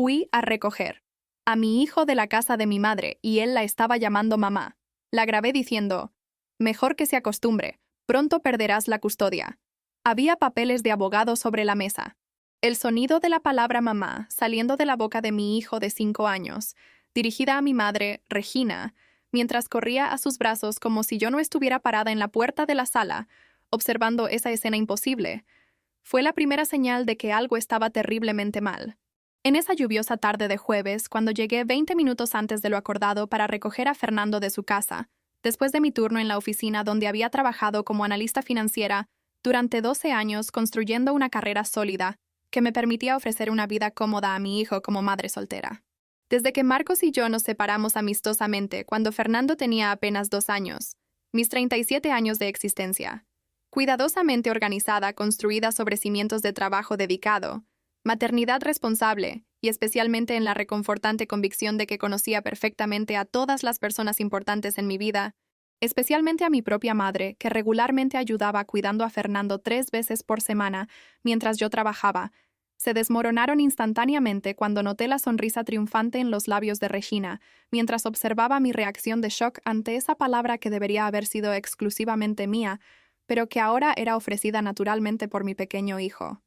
Fui a recoger a mi hijo de la casa de mi madre y él la estaba llamando mamá. La grabé diciendo, mejor que se acostumbre, pronto perderás la custodia. Había papeles de abogado sobre la mesa. El sonido de la palabra mamá saliendo de la boca de mi hijo de 5 años, dirigida a mi madre, Regina, mientras corría a sus brazos como si yo no estuviera parada en la puerta de la sala, observando esa escena imposible, fue la primera señal de que algo estaba terriblemente mal. En esa lluviosa tarde de jueves, cuando llegué 20 minutos antes de lo acordado para recoger a Fernando de su casa, después de mi turno en la oficina donde había trabajado como analista financiera durante 12 años construyendo una carrera sólida que me permitía ofrecer una vida cómoda a mi hijo como madre soltera. Desde que Marcos y yo nos separamos amistosamente cuando Fernando tenía apenas 2 años, mis 37 años de existencia, cuidadosamente organizada, construida sobre cimientos de trabajo dedicado, maternidad responsable y especialmente en la reconfortante convicción de que conocía perfectamente a todas las personas importantes en mi vida, especialmente a mi propia madre, que regularmente ayudaba cuidando a Fernando 3 veces por semana mientras yo trabajaba, se desmoronaron instantáneamente cuando noté la sonrisa triunfante en los labios de Regina, mientras observaba mi reacción de shock ante esa palabra que debería haber sido exclusivamente mía, pero que ahora era ofrecida naturalmente por mi pequeño hijo.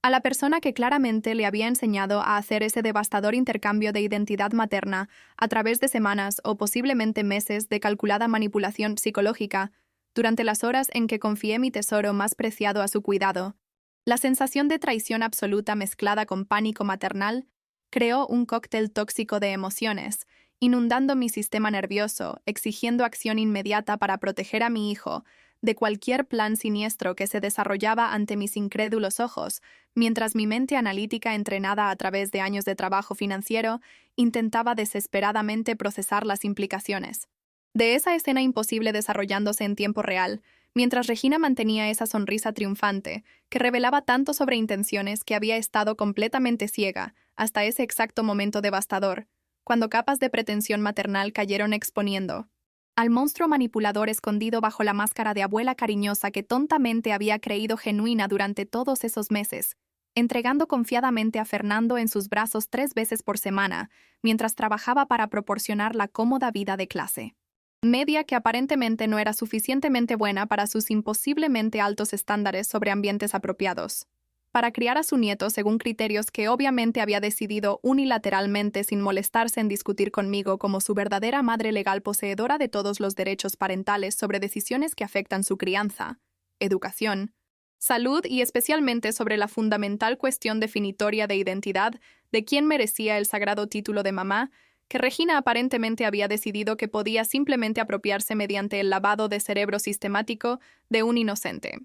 A la persona que claramente le había enseñado a hacer ese devastador intercambio de identidad materna a través de semanas o posiblemente meses de calculada manipulación psicológica, durante las horas en que confié mi tesoro más preciado a su cuidado, la sensación de traición absoluta mezclada con pánico maternal creó un cóctel tóxico de emociones, inundando mi sistema nervioso, exigiendo acción inmediata para proteger a mi hijo de cualquier plan siniestro que se desarrollaba ante mis incrédulos ojos, mientras mi mente analítica entrenada a través de años de trabajo financiero intentaba desesperadamente procesar las implicaciones de esa escena imposible desarrollándose en tiempo real, mientras Regina mantenía esa sonrisa triunfante que revelaba tanto sobre intenciones que había estado completamente ciega hasta ese exacto momento devastador, cuando capas de pretensión maternal cayeron exponiendo al monstruo manipulador escondido bajo la máscara de abuela cariñosa que tontamente había creído genuina durante todos esos meses, entregando confiadamente a Fernando en sus brazos 3 veces por semana, mientras trabajaba para proporcionar la cómoda vida de clase media que aparentemente no era suficientemente buena para sus imposiblemente altos estándares sobre ambientes apropiados, para criar a su nieto según criterios que obviamente había decidido unilateralmente sin molestarse en discutir conmigo como su verdadera madre legal poseedora de todos los derechos parentales sobre decisiones que afectan su crianza, educación, salud y especialmente sobre la fundamental cuestión definitoria de identidad de quién merecía el sagrado título de mamá, que Regina aparentemente había decidido que podía simplemente apropiarse mediante el lavado de cerebro sistemático de un inocente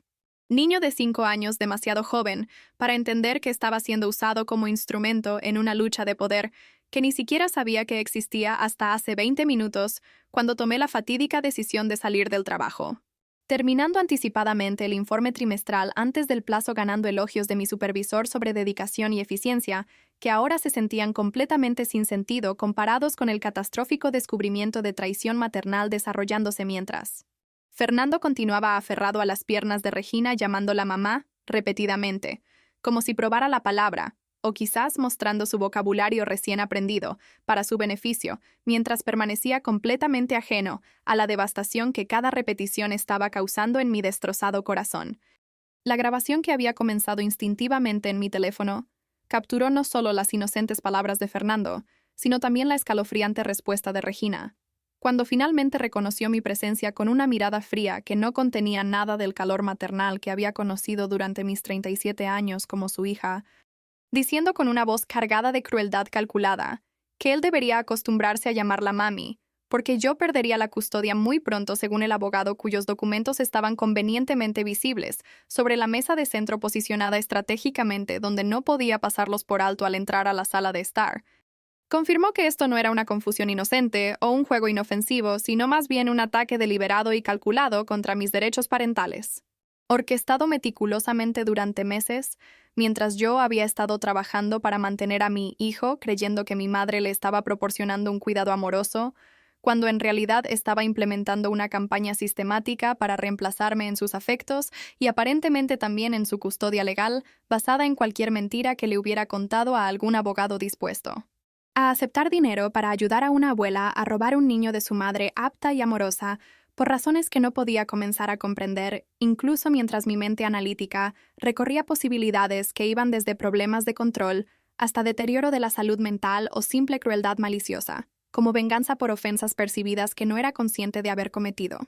niño de 5 años demasiado joven para entender que estaba siendo usado como instrumento en una lucha de poder que ni siquiera sabía que existía hasta hace 20 minutos cuando tomé la fatídica decisión de salir del trabajo. Terminando anticipadamente el informe trimestral antes del plazo ganando elogios de mi supervisor sobre dedicación y eficiencia, que ahora se sentían completamente sin sentido comparados con el catastrófico descubrimiento de traición maternal desarrollándose mientras Fernando continuaba aferrado a las piernas de Regina llamándola mamá repetidamente, como si probara la palabra, o quizás mostrando su vocabulario recién aprendido, para su beneficio, mientras permanecía completamente ajeno a la devastación que cada repetición estaba causando en mi destrozado corazón. La grabación que había comenzado instintivamente en mi teléfono capturó no solo las inocentes palabras de Fernando, sino también la escalofriante respuesta de Regina, cuando finalmente reconoció mi presencia con una mirada fría que no contenía nada del calor maternal que había conocido durante mis 37 años como su hija, diciendo con una voz cargada de crueldad calculada que él debería acostumbrarse a llamarla mami, porque yo perdería la custodia muy pronto según el abogado cuyos documentos estaban convenientemente visibles sobre la mesa de centro posicionada estratégicamente donde no podía pasarlos por alto al entrar a la sala de estar. Confirmó que esto no era una confusión inocente o un juego inofensivo, sino más bien un ataque deliberado y calculado contra mis derechos parentales, orquestado meticulosamente durante meses, mientras yo había estado trabajando para mantener a mi hijo creyendo que mi madre le estaba proporcionando un cuidado amoroso, cuando en realidad estaba implementando una campaña sistemática para reemplazarme en sus afectos y aparentemente también en su custodia legal, basada en cualquier mentira que le hubiera contado a algún abogado dispuesto a aceptar dinero para ayudar a una abuela a robar un niño de su madre apta y amorosa, por razones que no podía comenzar a comprender, incluso mientras mi mente analítica recorría posibilidades que iban desde problemas de control hasta deterioro de la salud mental o simple crueldad maliciosa, como venganza por ofensas percibidas que no era consciente de haber cometido.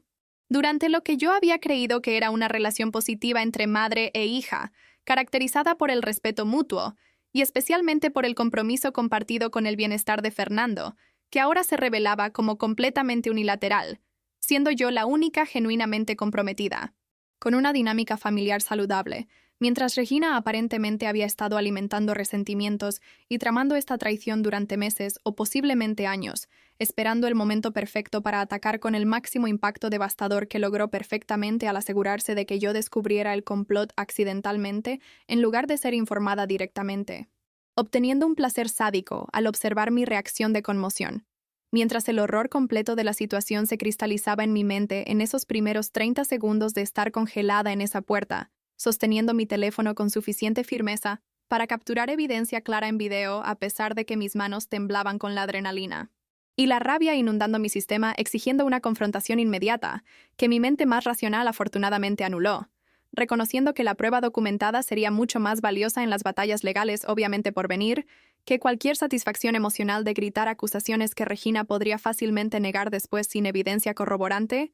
Durante lo que yo había creído que era una relación positiva entre madre e hija, caracterizada por el respeto mutuo, y especialmente por el compromiso compartido con el bienestar de Fernando, que ahora se revelaba como completamente unilateral, siendo yo la única genuinamente comprometida, con una dinámica familiar saludable, mientras Regina aparentemente había estado alimentando resentimientos y tramando esta traición durante meses o posiblemente años, esperando el momento perfecto para atacar con el máximo impacto devastador que logró perfectamente al asegurarse de que yo descubriera el complot accidentalmente en lugar de ser informada directamente, obteniendo un placer sádico al observar mi reacción de conmoción, mientras el horror completo de la situación se cristalizaba en mi mente en esos primeros 30 segundos de estar congelada en esa puerta, sosteniendo mi teléfono con suficiente firmeza para capturar evidencia clara en video a pesar de que mis manos temblaban con la adrenalina. Y la rabia inundando mi sistema exigiendo una confrontación inmediata, que mi mente más racional afortunadamente anuló, reconociendo que la prueba documentada sería mucho más valiosa en las batallas legales obviamente por venir, que cualquier satisfacción emocional de gritar acusaciones que Regina podría fácilmente negar después sin evidencia corroborante.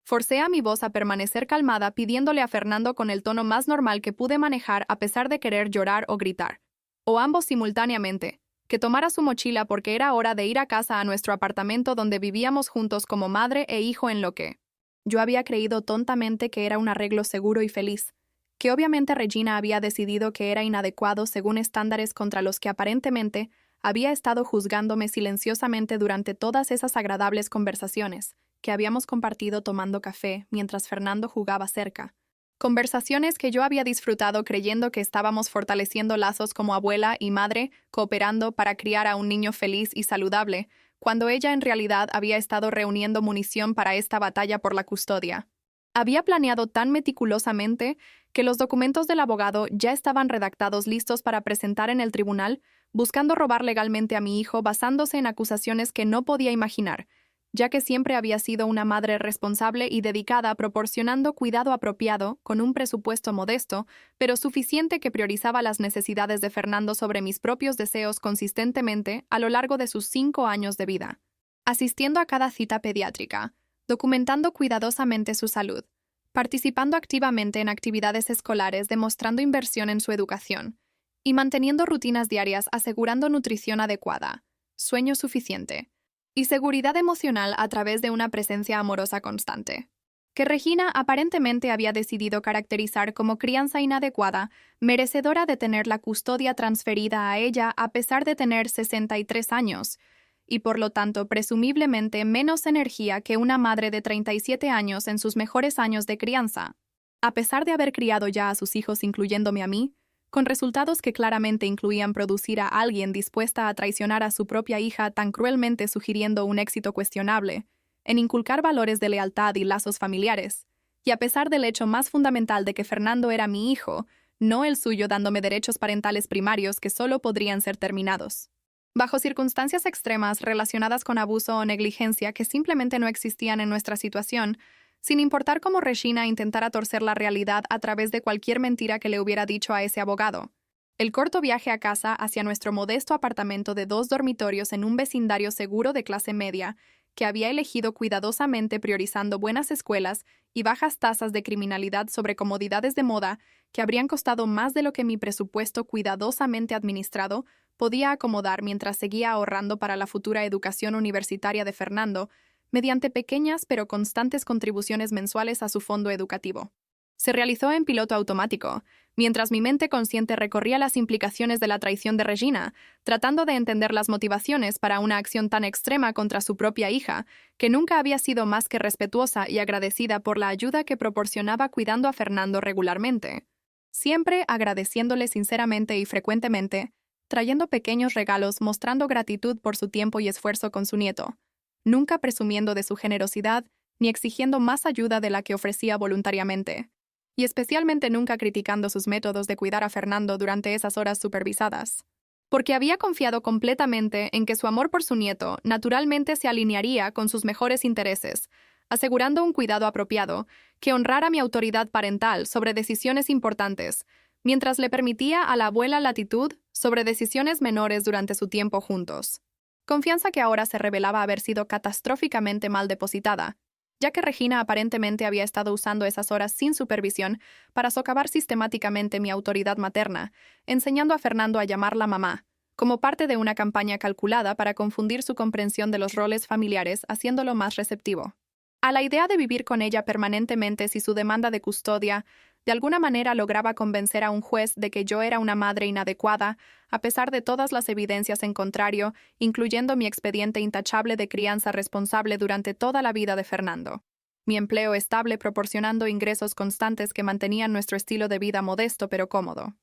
Forcé a mi voz a permanecer calmada pidiéndole a Fernando con el tono más normal que pude manejar a pesar de querer llorar o gritar, o ambos simultáneamente, que tomara su mochila porque era hora de ir a casa a nuestro apartamento donde vivíamos juntos como madre e hijo en lo que yo había creído tontamente que era un arreglo seguro y feliz, que obviamente Regina había decidido que era inadecuado según estándares contra los que aparentemente había estado juzgándome silenciosamente durante todas esas agradables conversaciones que habíamos compartido tomando café mientras Fernando jugaba cerca. Conversaciones que yo había disfrutado creyendo que estábamos fortaleciendo lazos como abuela y madre, cooperando para criar a un niño feliz y saludable, cuando ella en realidad había estado reuniendo munición para esta batalla por la custodia. Había planeado tan meticulosamente que los documentos del abogado ya estaban redactados listos para presentar en el tribunal, buscando robar legalmente a mi hijo basándose en acusaciones que no podía imaginar, ya que siempre había sido una madre responsable y dedicada proporcionando cuidado apropiado con un presupuesto modesto, pero suficiente que priorizaba las necesidades de Fernando sobre mis propios deseos consistentemente a lo largo de sus 5 años de vida, asistiendo a cada cita pediátrica, documentando cuidadosamente su salud, participando activamente en actividades escolares demostrando inversión en su educación, y manteniendo rutinas diarias asegurando nutrición adecuada, sueño suficiente y seguridad emocional a través de una presencia amorosa constante, que Regina aparentemente había decidido caracterizar como crianza inadecuada, merecedora de tener la custodia transferida a ella a pesar de tener 63 años, y por lo tanto presumiblemente menos energía que una madre de 37 años en sus mejores años de crianza, a pesar de haber criado ya a sus hijos incluyéndome a mí, con resultados que claramente incluían producir a alguien dispuesta a traicionar a su propia hija tan cruelmente sugiriendo un éxito cuestionable, en inculcar valores de lealtad y lazos familiares, y a pesar del hecho más fundamental de que Fernando era mi hijo, no el suyo dándome derechos parentales primarios que solo podrían ser terminados, bajo circunstancias extremas relacionadas con abuso o negligencia que simplemente no existían en nuestra situación, sin importar cómo Regina intentara torcer la realidad a través de cualquier mentira que le hubiera dicho a ese abogado. El corto viaje a casa hacia nuestro modesto apartamento de 2 dormitorios en un vecindario seguro de clase media, que había elegido cuidadosamente priorizando buenas escuelas y bajas tasas de criminalidad sobre comodidades de moda que habrían costado más de lo que mi presupuesto cuidadosamente administrado podía acomodar mientras seguía ahorrando para la futura educación universitaria de Fernando, mediante pequeñas pero constantes contribuciones mensuales a su fondo educativo. Se realizó en piloto automático, mientras mi mente consciente recorría las implicaciones de la traición de Regina, tratando de entender las motivaciones para una acción tan extrema contra su propia hija, que nunca había sido más que respetuosa y agradecida por la ayuda que proporcionaba cuidando a Fernando regularmente, siempre agradeciéndole sinceramente y frecuentemente, trayendo pequeños regalos mostrando gratitud por su tiempo y esfuerzo con su nieto, nunca presumiendo de su generosidad ni exigiendo más ayuda de la que ofrecía voluntariamente, y especialmente nunca criticando sus métodos de cuidar a Fernando durante esas horas supervisadas. Porque había confiado completamente en que su amor por su nieto naturalmente se alinearía con sus mejores intereses, asegurando un cuidado apropiado que honrara mi autoridad parental sobre decisiones importantes, mientras le permitía a la abuela latitud sobre decisiones menores durante su tiempo juntos. Confianza que ahora se revelaba haber sido catastróficamente mal depositada, ya que Regina aparentemente había estado usando esas horas sin supervisión para socavar sistemáticamente mi autoridad materna, enseñando a Fernando a llamarla mamá, como parte de una campaña calculada para confundir su comprensión de los roles familiares, haciéndolo más receptivo. A la idea de vivir con ella permanentemente si su demanda de custodia de alguna manera lograba convencer a un juez de que yo era una madre inadecuada, a pesar de todas las evidencias en contrario, incluyendo mi expediente intachable de crianza responsable durante toda la vida de Fernando. Mi empleo estable proporcionando ingresos constantes que mantenían nuestro estilo de vida modesto pero cómodo.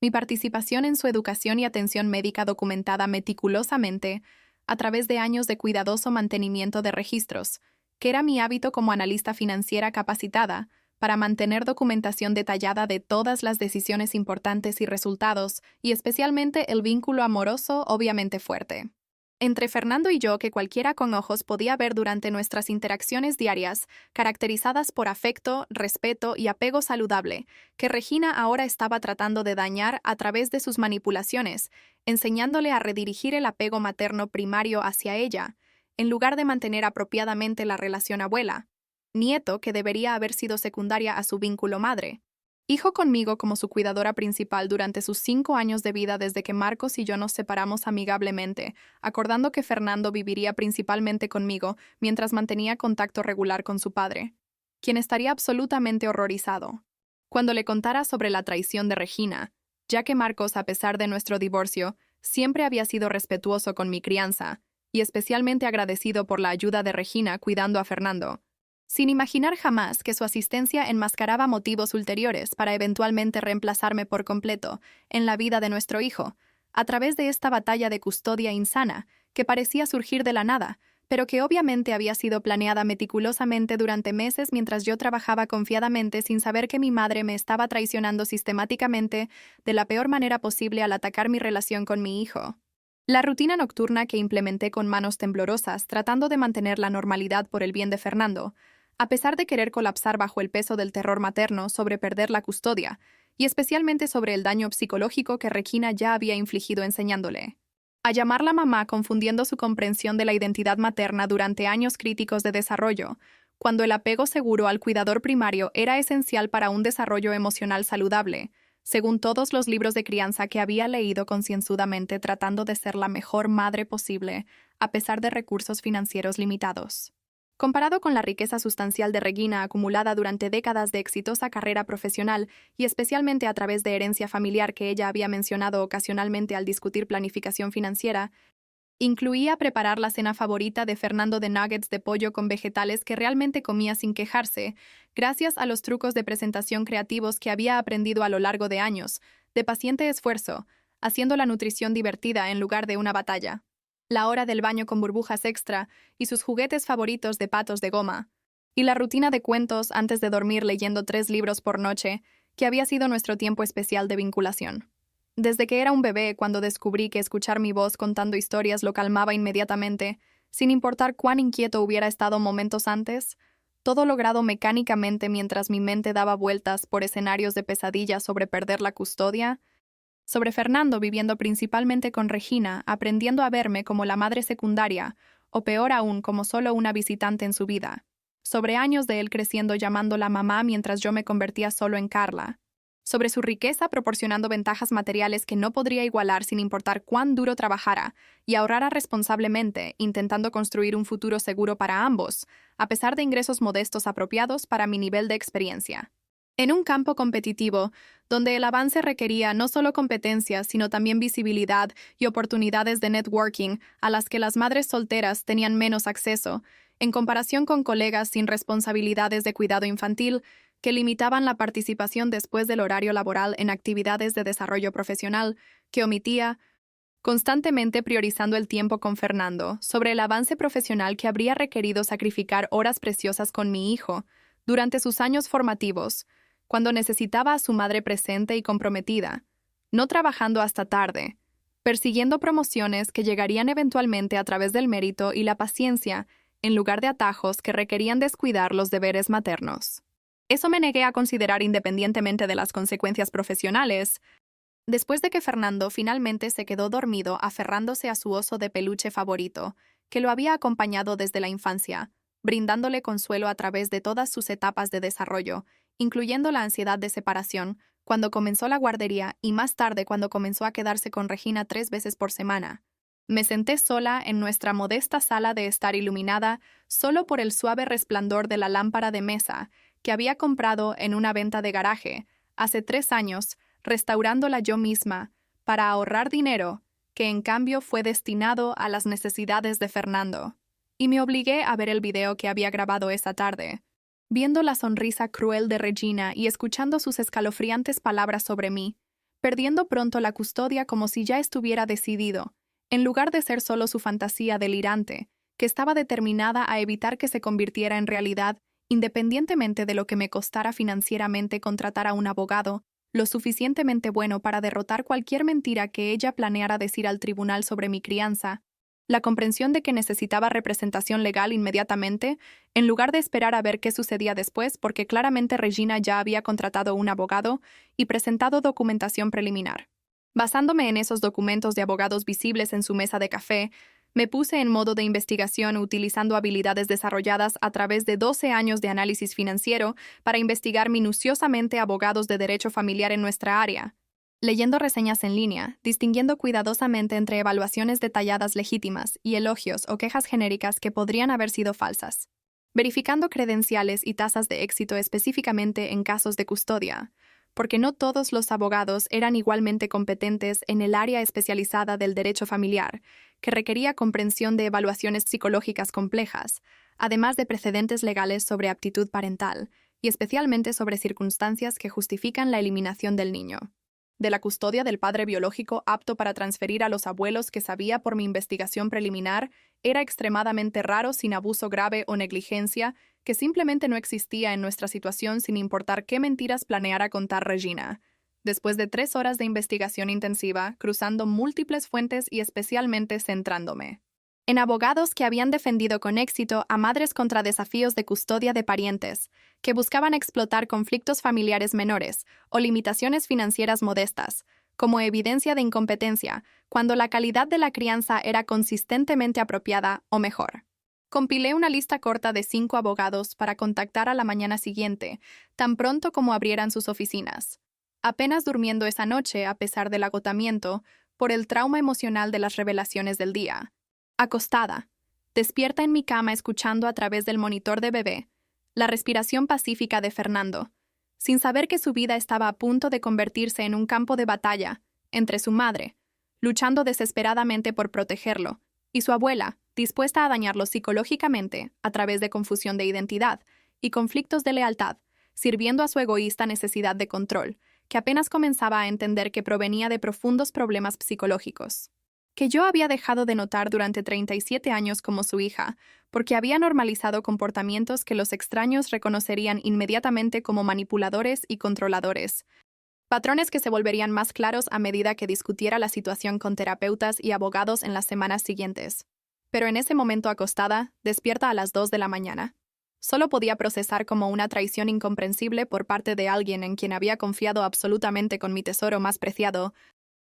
Mi participación en su educación y atención médica documentada meticulosamente a través de años de cuidadoso mantenimiento de registros, que era mi hábito como analista financiera capacitada, para mantener documentación detallada de todas las decisiones importantes y resultados, y especialmente el vínculo amoroso obviamente fuerte entre Fernando y yo que cualquiera con ojos podía ver durante nuestras interacciones diarias, caracterizadas por afecto, respeto y apego saludable, que Regina ahora estaba tratando de dañar a través de sus manipulaciones, enseñándole a redirigir el apego materno primario hacia ella, en lugar de mantener apropiadamente la relación abuela-nieto que debería haber sido secundaria a su vínculo madre. Hijo conmigo como su cuidadora principal durante sus 5 años de vida desde que Marcos y yo nos separamos amigablemente, acordando que Fernando viviría principalmente conmigo mientras mantenía contacto regular con su padre, quien estaría absolutamente horrorizado cuando le contara sobre la traición de Regina, ya que Marcos, a pesar de nuestro divorcio, siempre había sido respetuoso con mi crianza, y especialmente agradecido por la ayuda de Regina cuidando a Fernando, sin imaginar jamás que su asistencia enmascaraba motivos ulteriores para eventualmente reemplazarme por completo en la vida de nuestro hijo, a través de esta batalla de custodia insana que parecía surgir de la nada, pero que obviamente había sido planeada meticulosamente durante meses mientras yo trabajaba confiadamente sin saber que mi madre me estaba traicionando sistemáticamente de la peor manera posible al atacar mi relación con mi hijo. La rutina nocturna que implementé con manos temblorosas tratando de mantener la normalidad por el bien de Fernando, a pesar de querer colapsar bajo el peso del terror materno sobre perder la custodia, y especialmente sobre el daño psicológico que Regina ya había infligido enseñándole a llamarla mamá, confundiendo su comprensión de la identidad materna durante años críticos de desarrollo, cuando el apego seguro al cuidador primario era esencial para un desarrollo emocional saludable, según todos los libros de crianza que había leído concienzudamente tratando de ser la mejor madre posible, a pesar de recursos financieros limitados. Comparado con la riqueza sustancial de Regina acumulada durante décadas de exitosa carrera profesional y especialmente a través de herencia familiar que ella había mencionado ocasionalmente al discutir planificación financiera, incluía preparar la cena favorita de Fernando de nuggets de pollo con vegetales que realmente comía sin quejarse, gracias a los trucos de presentación creativos que había aprendido a lo largo de años, de paciente esfuerzo, haciendo la nutrición divertida en lugar de una batalla. La hora del baño con burbujas extra y sus juguetes favoritos de patos de goma, y la rutina de cuentos antes de dormir leyendo 3 libros por noche, que había sido nuestro tiempo especial de vinculación. Desde que era un bebé, cuando descubrí que escuchar mi voz contando historias lo calmaba inmediatamente, sin importar cuán inquieto hubiera estado momentos antes, todo logrado mecánicamente mientras mi mente daba vueltas por escenarios de pesadilla sobre perder la custodia, sobre Fernando viviendo principalmente con Regina, aprendiendo a verme como la madre secundaria, o peor aún como solo una visitante en su vida, sobre años de él creciendo llamándola mamá mientras yo me convertía solo en Carla, sobre su riqueza proporcionando ventajas materiales que no podría igualar sin importar cuán duro trabajara, y ahorrara responsablemente, intentando construir un futuro seguro para ambos, a pesar de ingresos modestos apropiados para mi nivel de experiencia. En un campo competitivo, donde el avance requería no solo competencias, sino también visibilidad y oportunidades de networking a las que las madres solteras tenían menos acceso, en comparación con colegas sin responsabilidades de cuidado infantil, que limitaban la participación después del horario laboral en actividades de desarrollo profesional, que omitía constantemente priorizando el tiempo con Fernando sobre el avance profesional que habría requerido sacrificar horas preciosas con mi hijo durante sus años formativos, cuando necesitaba a su madre presente y comprometida, no trabajando hasta tarde, persiguiendo promociones que llegarían eventualmente a través del mérito y la paciencia, en lugar de atajos que requerían descuidar los deberes maternos. Eso me negué a considerar independientemente de las consecuencias profesionales. Después de que Fernando finalmente se quedó dormido aferrándose a su oso de peluche favorito, que lo había acompañado desde la infancia, brindándole consuelo a través de todas sus etapas de desarrollo, incluyendo la ansiedad de separación, cuando comenzó la guardería y más tarde cuando comenzó a quedarse con Regina 3 veces por semana. Me senté sola en nuestra modesta sala de estar iluminada solo por el suave resplandor de la lámpara de mesa que había comprado en una venta de garaje hace 3 años, restaurándola yo misma para ahorrar dinero que en cambio fue destinado a las necesidades de Fernando. Y me obligué a ver el video que había grabado esa tarde, viendo la sonrisa cruel de Regina y escuchando sus escalofriantes palabras sobre mí, perdiendo pronto la custodia como si ya estuviera decidido, en lugar de ser solo su fantasía delirante, que estaba determinada a evitar que se convirtiera en realidad, independientemente de lo que me costara financieramente contratar a un abogado lo suficientemente bueno para derrotar cualquier mentira que ella planeara decir al tribunal sobre mi crianza. La comprensión de que necesitaba representación legal inmediatamente, en lugar de esperar a ver qué sucedía después, porque claramente Regina ya había contratado un abogado y presentado documentación preliminar. Basándome en esos documentos de abogados visibles en su mesa de café, me puse en modo de investigación utilizando habilidades desarrolladas a través de 12 años de análisis financiero para investigar minuciosamente abogados de derecho familiar en nuestra área, leyendo reseñas en línea, distinguiendo cuidadosamente entre evaluaciones detalladas legítimas y elogios o quejas genéricas que podrían haber sido falsas, verificando credenciales y tasas de éxito específicamente en casos de custodia, porque no todos los abogados eran igualmente competentes en el área especializada del derecho familiar, que requería comprensión de evaluaciones psicológicas complejas, además de precedentes legales sobre aptitud parental, y especialmente sobre circunstancias que justifican la eliminación del niño, de la custodia del padre biológico apto para transferir a los abuelos que sabía por mi investigación preliminar era extremadamente raro sin abuso grave o negligencia, que simplemente no existía en nuestra situación sin importar qué mentiras planeara contar Regina. Después de 3 horas de investigación intensiva, cruzando múltiples fuentes y especialmente centrándome en abogados que habían defendido con éxito a madres contra desafíos de custodia de parientes, que buscaban explotar conflictos familiares menores o limitaciones financieras modestas, como evidencia de incompetencia, cuando la calidad de la crianza era consistentemente apropiada o mejor. Compilé una lista corta de 5 abogados para contactar a la mañana siguiente, tan pronto como abrieran sus oficinas. Apenas durmiendo esa noche a pesar del agotamiento, por el trauma emocional de las revelaciones del día. Acostada, despierta en mi cama escuchando a través del monitor de bebé la respiración pacífica de Fernando, sin saber que su vida estaba a punto de convertirse en un campo de batalla entre su madre, luchando desesperadamente por protegerlo, y su abuela, dispuesta a dañarlo psicológicamente a través de confusión de identidad y conflictos de lealtad, sirviendo a su egoísta necesidad de control, que apenas comenzaba a entender que provenía de profundos problemas psicológicos, que yo había dejado de notar durante 37 años como su hija, porque había normalizado comportamientos que los extraños reconocerían inmediatamente como manipuladores y controladores, patrones que se volverían más claros a medida que discutiera la situación con terapeutas y abogados en las semanas siguientes. Pero en ese momento acostada, despierta a las 2 de la mañana. Solo podía procesar como una traición incomprensible por parte de alguien en quien había confiado absolutamente con mi tesoro más preciado.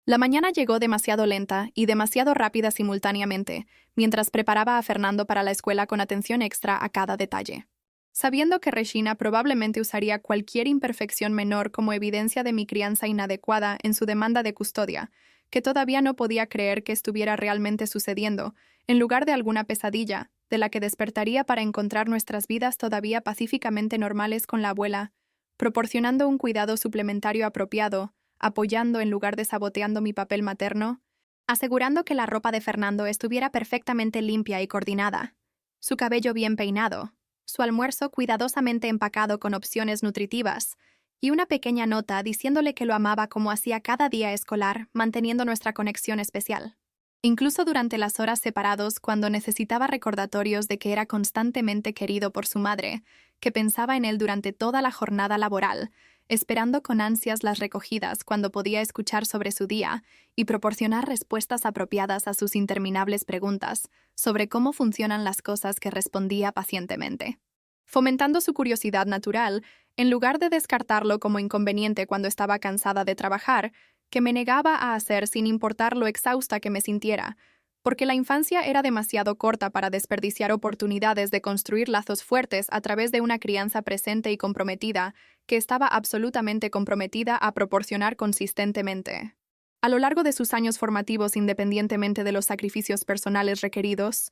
La mañana llegó demasiado lenta y demasiado rápida simultáneamente, mientras preparaba a Fernando para la escuela con atención extra a cada detalle. Sabiendo que Regina probablemente usaría cualquier imperfección menor como evidencia de mi crianza inadecuada en su demanda de custodia, que todavía no podía creer que estuviera realmente sucediendo, en lugar de alguna pesadilla, de la que despertaría para encontrar nuestras vidas todavía pacíficamente normales con la abuela, proporcionando un cuidado suplementario apropiado, apoyando en lugar de saboteando mi papel materno, asegurando que la ropa de Fernando estuviera perfectamente limpia y coordinada, su cabello bien peinado, su almuerzo cuidadosamente empacado con opciones nutritivas, y una pequeña nota diciéndole que lo amaba como hacía cada día escolar, manteniendo nuestra conexión especial. incluso durante las horas separados cuando necesitaba recordatorios de que era constantemente querido por su madre, que pensaba en él durante toda la jornada laboral, esperando con ansias las recogidas cuando podía escuchar sobre su día y proporcionar respuestas apropiadas a sus interminables preguntas sobre cómo funcionan las cosas que respondía pacientemente. Fomentando su curiosidad natural, en lugar de descartarlo como inconveniente cuando estaba cansada de trabajar, que me negaba a hacer sin importar lo exhausta que me sintiera, porque la infancia era demasiado corta para desperdiciar oportunidades de construir lazos fuertes a través de una crianza presente y comprometida, que estaba absolutamente comprometida a proporcionar consistentemente. A lo largo de sus años formativos, independientemente de los sacrificios personales requeridos,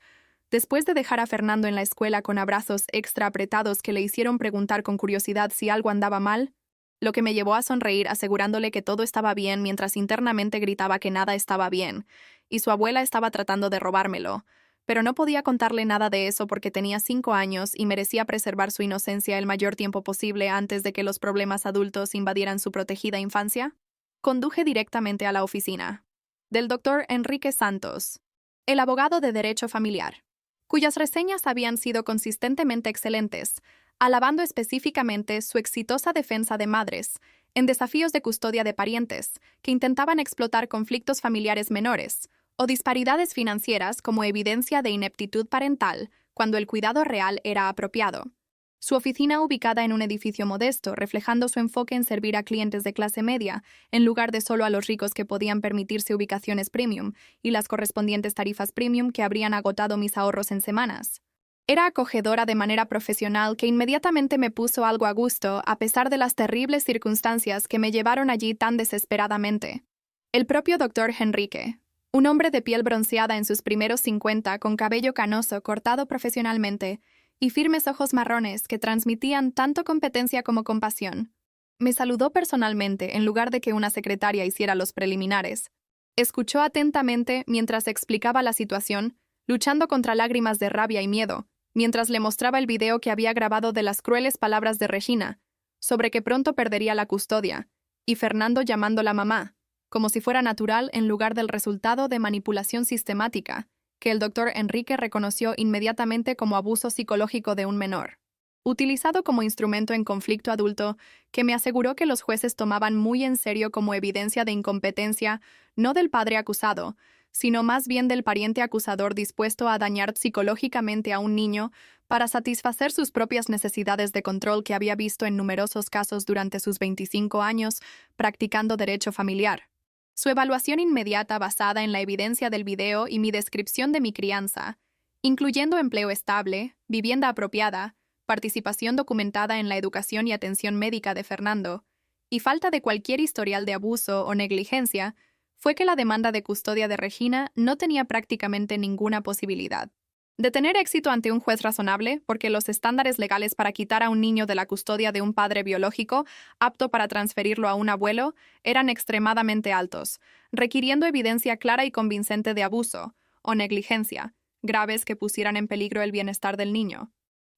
después de dejar a Fernando en la escuela con abrazos extra apretados que le hicieron preguntar con curiosidad si algo andaba mal, lo que me llevó a sonreír asegurándole que todo estaba bien mientras internamente gritaba que nada estaba bien, y su abuela estaba tratando de robármelo, pero no podía contarle nada de eso porque tenía 5 años y merecía preservar su inocencia el mayor tiempo posible antes de que los problemas adultos invadieran su protegida infancia. Conduje directamente a la oficina del doctor Enrique Santos, el abogado de Derecho Familiar, cuyas reseñas habían sido consistentemente excelentes, alabando específicamente su exitosa defensa de madres en desafíos de custodia de parientes que intentaban explotar conflictos familiares menores o disparidades financieras como evidencia de ineptitud parental cuando el cuidado real era apropiado. Su oficina, ubicada en un edificio modesto, reflejando su enfoque en servir a clientes de clase media, en lugar de solo a los ricos que podían permitirse ubicaciones premium y las correspondientes tarifas premium que habrían agotado mis ahorros en semanas. Era acogedora de manera profesional que inmediatamente me puso algo a gusto a pesar de las terribles circunstancias que me llevaron allí tan desesperadamente. El propio doctor Henrique, un hombre de piel bronceada en sus primeros 50, con cabello canoso cortado profesionalmente, y firmes ojos marrones que transmitían tanto competencia como compasión. Me saludó personalmente en lugar de que una secretaria hiciera los preliminares. Escuchó atentamente mientras explicaba la situación, luchando contra lágrimas de rabia y miedo, mientras le mostraba el video que había grabado de las crueles palabras de Regina, sobre que pronto perdería la custodia, y Fernando llamándola mamá, como si fuera natural en lugar del resultado de manipulación sistemática, que el doctor Enrique reconoció inmediatamente como abuso psicológico de un menor, utilizado como instrumento en conflicto adulto, que me aseguró que los jueces tomaban muy en serio como evidencia de incompetencia, no del padre acusado, sino más bien del pariente acusador dispuesto a dañar psicológicamente a un niño para satisfacer sus propias necesidades de control que había visto en numerosos casos durante sus 25 años practicando derecho familiar. Su evaluación inmediata basada en la evidencia del video y mi descripción de mi crianza, incluyendo empleo estable, vivienda apropiada, participación documentada en la educación y atención médica de Fernando, y falta de cualquier historial de abuso o negligencia, fue que la demanda de custodia de Regina no tenía prácticamente ninguna posibilidad de tener éxito ante un juez razonable, porque los estándares legales para quitar a un niño de la custodia de un padre biológico, apto para transferirlo a un abuelo, eran extremadamente altos, requiriendo evidencia clara y convincente de abuso o negligencia, graves que pusieran en peligro el bienestar del niño.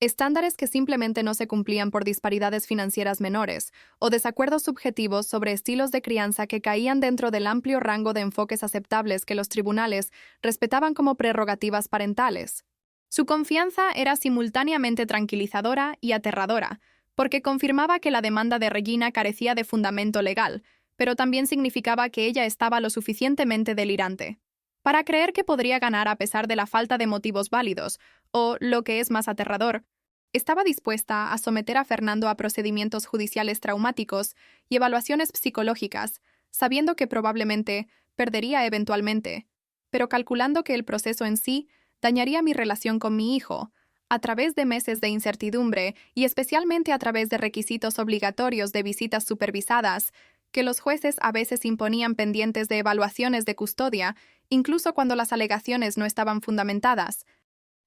Estándares que simplemente no se cumplían por disparidades financieras menores o desacuerdos subjetivos sobre estilos de crianza que caían dentro del amplio rango de enfoques aceptables que los tribunales respetaban como prerrogativas parentales. Su confianza era simultáneamente tranquilizadora y aterradora, porque confirmaba que la demanda de Regina carecía de fundamento legal, pero también significaba que ella estaba lo suficientemente delirante para creer que podría ganar a pesar de la falta de motivos válidos, o, lo que es más aterrador, estaba dispuesta a someter a Fernando a procedimientos judiciales traumáticos y evaluaciones psicológicas, sabiendo que probablemente perdería eventualmente, pero calculando que el proceso en sí dañaría mi relación con mi hijo, a través de meses de incertidumbre y especialmente a través de requisitos obligatorios de visitas supervisadas, que los jueces a veces imponían pendientes de evaluaciones de custodia, incluso cuando las alegaciones no estaban fundamentadas.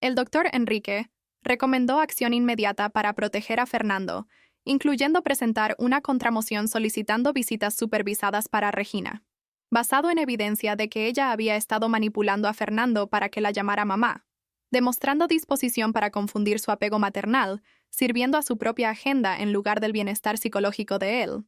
El doctor Enrique recomendó acción inmediata para proteger a Fernando, incluyendo presentar una contramoción solicitando visitas supervisadas para Regina, basado en evidencia de que ella había estado manipulando a Fernando para que la llamara mamá, demostrando disposición para confundir su apego maternal, sirviendo a su propia agenda en lugar del bienestar psicológico de él.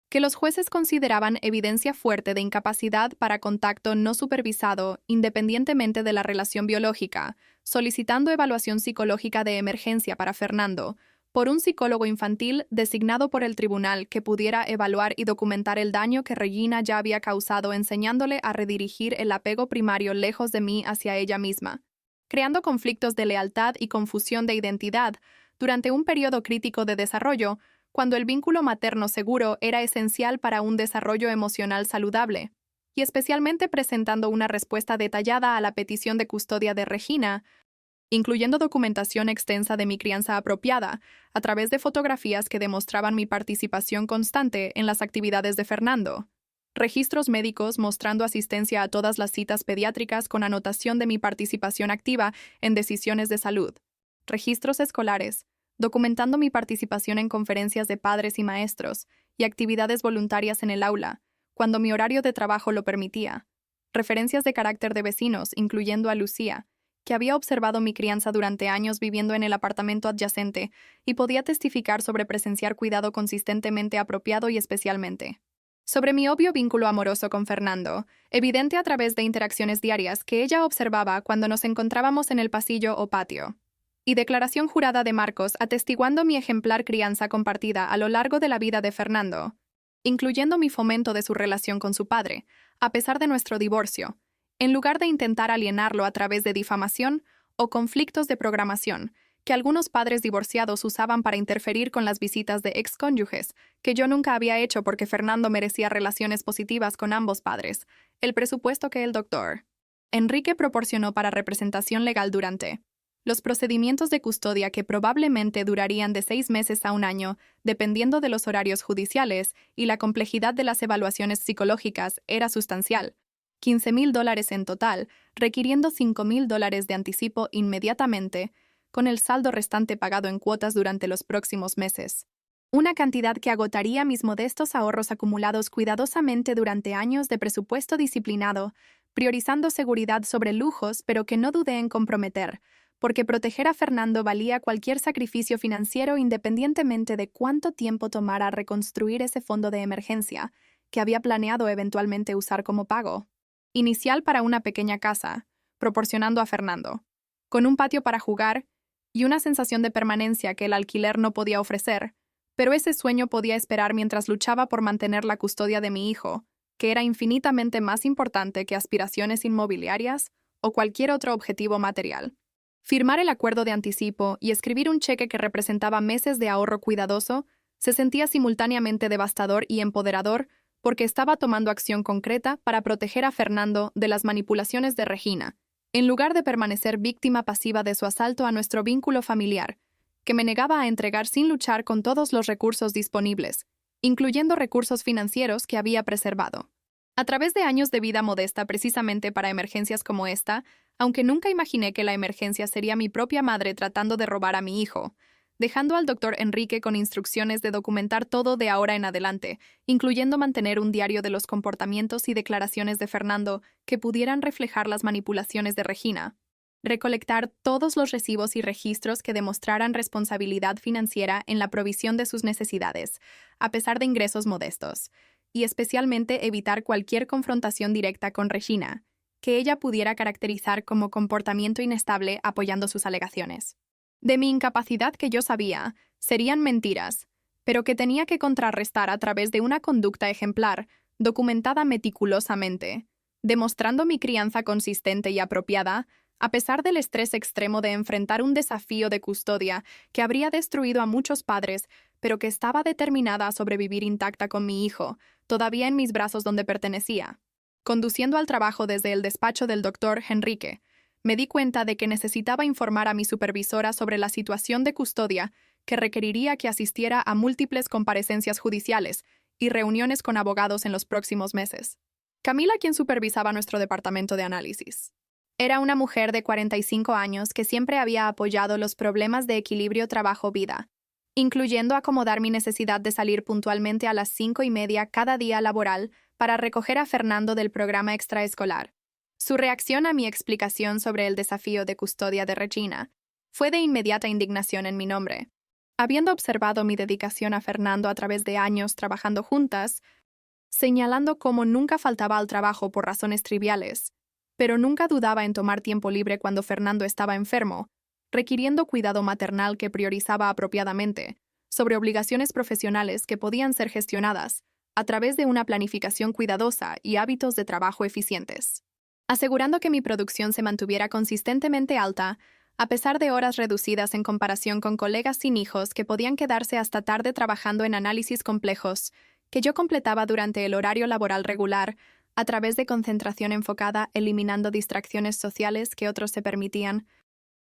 que los jueces consideraban evidencia fuerte de incapacidad para contacto no supervisado independientemente de la relación biológica, solicitando evaluación psicológica de emergencia para Fernando, por un psicólogo infantil designado por el tribunal que pudiera evaluar y documentar el daño que Regina ya había causado enseñándole a redirigir el apego primario lejos de mí hacia ella misma, creando conflictos de lealtad y confusión de identidad durante un periodo crítico de desarrollo, cuando el vínculo materno seguro era esencial para un desarrollo emocional saludable, y especialmente presentando una respuesta detallada a la petición de custodia de Regina, incluyendo documentación extensa de mi crianza apropiada, a través de fotografías que demostraban mi participación constante en las actividades de Fernando, registros médicos mostrando asistencia a todas las citas pediátricas con anotación de mi participación activa en decisiones de salud, registros escolares, documentando mi participación en conferencias de padres y maestros y actividades voluntarias en el aula, cuando mi horario de trabajo lo permitía, referencias de carácter de vecinos, incluyendo a Lucía, que había observado mi crianza durante años viviendo en el apartamento adyacente y podía testificar sobre presenciar cuidado consistentemente apropiado y especialmente. Sobre mi obvio vínculo amoroso con Fernando, evidente a través de interacciones diarias que ella observaba cuando nos encontrábamos en el pasillo o patio. Y declaración jurada de Marcos atestiguando mi ejemplar crianza compartida a lo largo de la vida de Fernando, incluyendo mi fomento de su relación con su padre, a pesar de nuestro divorcio, en lugar de intentar alienarlo a través de difamación o conflictos de programación que algunos padres divorciados usaban para interferir con las visitas de excónyuges, que yo nunca había hecho porque Fernando merecía relaciones positivas con ambos padres, el presupuesto que el doctor Enrique proporcionó para representación legal durante los procedimientos de custodia, que probablemente durarían de 6 meses a un año, dependiendo de los horarios judiciales, y la complejidad de las evaluaciones psicológicas era sustancial. $15,000 en total, requiriendo $5,000 de anticipo inmediatamente, con el saldo restante pagado en cuotas durante los próximos meses. Una cantidad que agotaría mis modestos ahorros acumulados cuidadosamente durante años de presupuesto disciplinado, priorizando seguridad sobre lujos, pero que no dudé en comprometer, porque proteger a Fernando valía cualquier sacrificio financiero independientemente de cuánto tiempo tomara reconstruir ese fondo de emergencia, que había planeado eventualmente usar como pago inicial para una pequeña casa, proporcionando a Fernando, con un patio para jugar y una sensación de permanencia que el alquiler no podía ofrecer, pero ese sueño podía esperar mientras luchaba por mantener la custodia de mi hijo, que era infinitamente más importante que aspiraciones inmobiliarias o cualquier otro objetivo material. Firmar el acuerdo de anticipo y escribir un cheque que representaba meses de ahorro cuidadoso se sentía simultáneamente devastador y empoderador, porque estaba tomando acción concreta para proteger a Fernando de las manipulaciones de Regina, en lugar de permanecer víctima pasiva de su asalto a nuestro vínculo familiar, que me negaba a entregar sin luchar con todos los recursos disponibles, incluyendo recursos financieros que había preservado. A través de años de vida modesta precisamente para emergencias como esta, aunque nunca imaginé que la emergencia sería mi propia madre tratando de robar a mi hijo, dejando al doctor Enrique con instrucciones de documentar todo de ahora en adelante, incluyendo mantener un diario de los comportamientos y declaraciones de Fernando que pudieran reflejar las manipulaciones de Regina, recolectar todos los recibos y registros que demostraran responsabilidad financiera en la provisión de sus necesidades, a pesar de ingresos modestos, y especialmente evitar cualquier confrontación directa con Regina, que ella pudiera caracterizar como comportamiento inestable apoyando sus alegaciones. De mi incapacidad, que yo sabía, serían mentiras, pero que tenía que contrarrestar a través de una conducta ejemplar, documentada meticulosamente, demostrando mi crianza consistente y apropiada, a pesar del estrés extremo de enfrentar un desafío de custodia que habría destruido a muchos padres, pero que estaba determinada a sobrevivir intacta con mi hijo, todavía en mis brazos donde pertenecía. Conduciendo al trabajo desde el despacho del doctor Enrique, me di cuenta de que necesitaba informar a mi supervisora sobre la situación de custodia, que requeriría que asistiera a múltiples comparecencias judiciales y reuniones con abogados en los próximos meses. Camila, quien supervisaba nuestro departamento de análisis, era una mujer de 45 años que siempre había apoyado los problemas de equilibrio trabajo-vida, incluyendo acomodar mi necesidad de salir puntualmente a las 5:30 cada día laboral para recoger a Fernando del programa extraescolar. Su reacción a mi explicación sobre el desafío de custodia de Regina fue de inmediata indignación en mi nombre. Habiendo observado mi dedicación a Fernando a través de años trabajando juntas, señalando cómo nunca faltaba al trabajo por razones triviales, pero nunca dudaba en tomar tiempo libre cuando Fernando estaba enfermo, requiriendo cuidado maternal que priorizaba apropiadamente, sobre obligaciones profesionales que podían ser gestionadas a través de una planificación cuidadosa y hábitos de trabajo eficientes. Asegurando que mi producción se mantuviera consistentemente alta, a pesar de horas reducidas en comparación con colegas sin hijos que podían quedarse hasta tarde trabajando en análisis complejos, que yo completaba durante el horario laboral regular, a través de concentración enfocada, eliminando distracciones sociales que otros se permitían.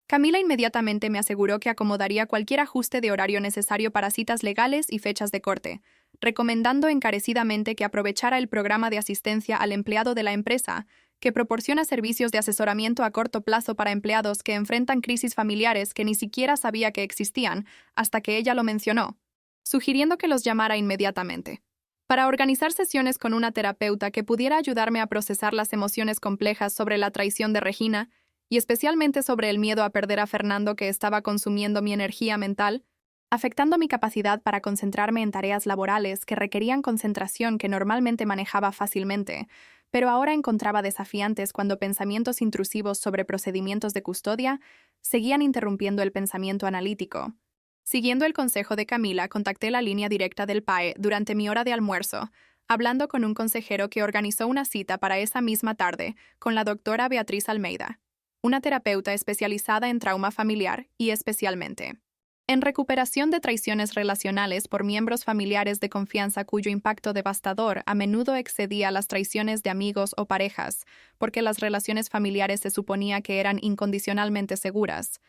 Camila inmediatamente me aseguró que acomodaría cualquier ajuste de horario necesario para citas legales y fechas de corte, recomendando encarecidamente que aprovechara el programa de asistencia al empleado de la empresa, que proporciona servicios de asesoramiento a corto plazo para empleados que enfrentan crisis familiares que ni siquiera sabía que existían hasta que ella lo mencionó, sugiriendo que los llamara inmediatamente. Para organizar sesiones con una terapeuta que pudiera ayudarme a procesar las emociones complejas sobre la traición de Regina, y especialmente sobre el miedo a perder a Fernando que estaba consumiendo mi energía mental, afectando mi capacidad para concentrarme en tareas laborales que requerían concentración que normalmente manejaba fácilmente, pero ahora encontraba desafiantes cuando pensamientos intrusivos sobre procedimientos de custodia seguían interrumpiendo el pensamiento analítico. Siguiendo el consejo de Camila, contacté la línea directa del PAE durante mi hora de almuerzo, hablando con un consejero que organizó una cita para esa misma tarde con la doctora Beatriz Almeida, una terapeuta especializada en trauma familiar y especialmente en recuperación de traiciones relacionales por miembros familiares de confianza cuyo impacto devastador a menudo excedía las traiciones de amigos o parejas, porque las relaciones familiares se suponía que eran incondicionalmente seguras,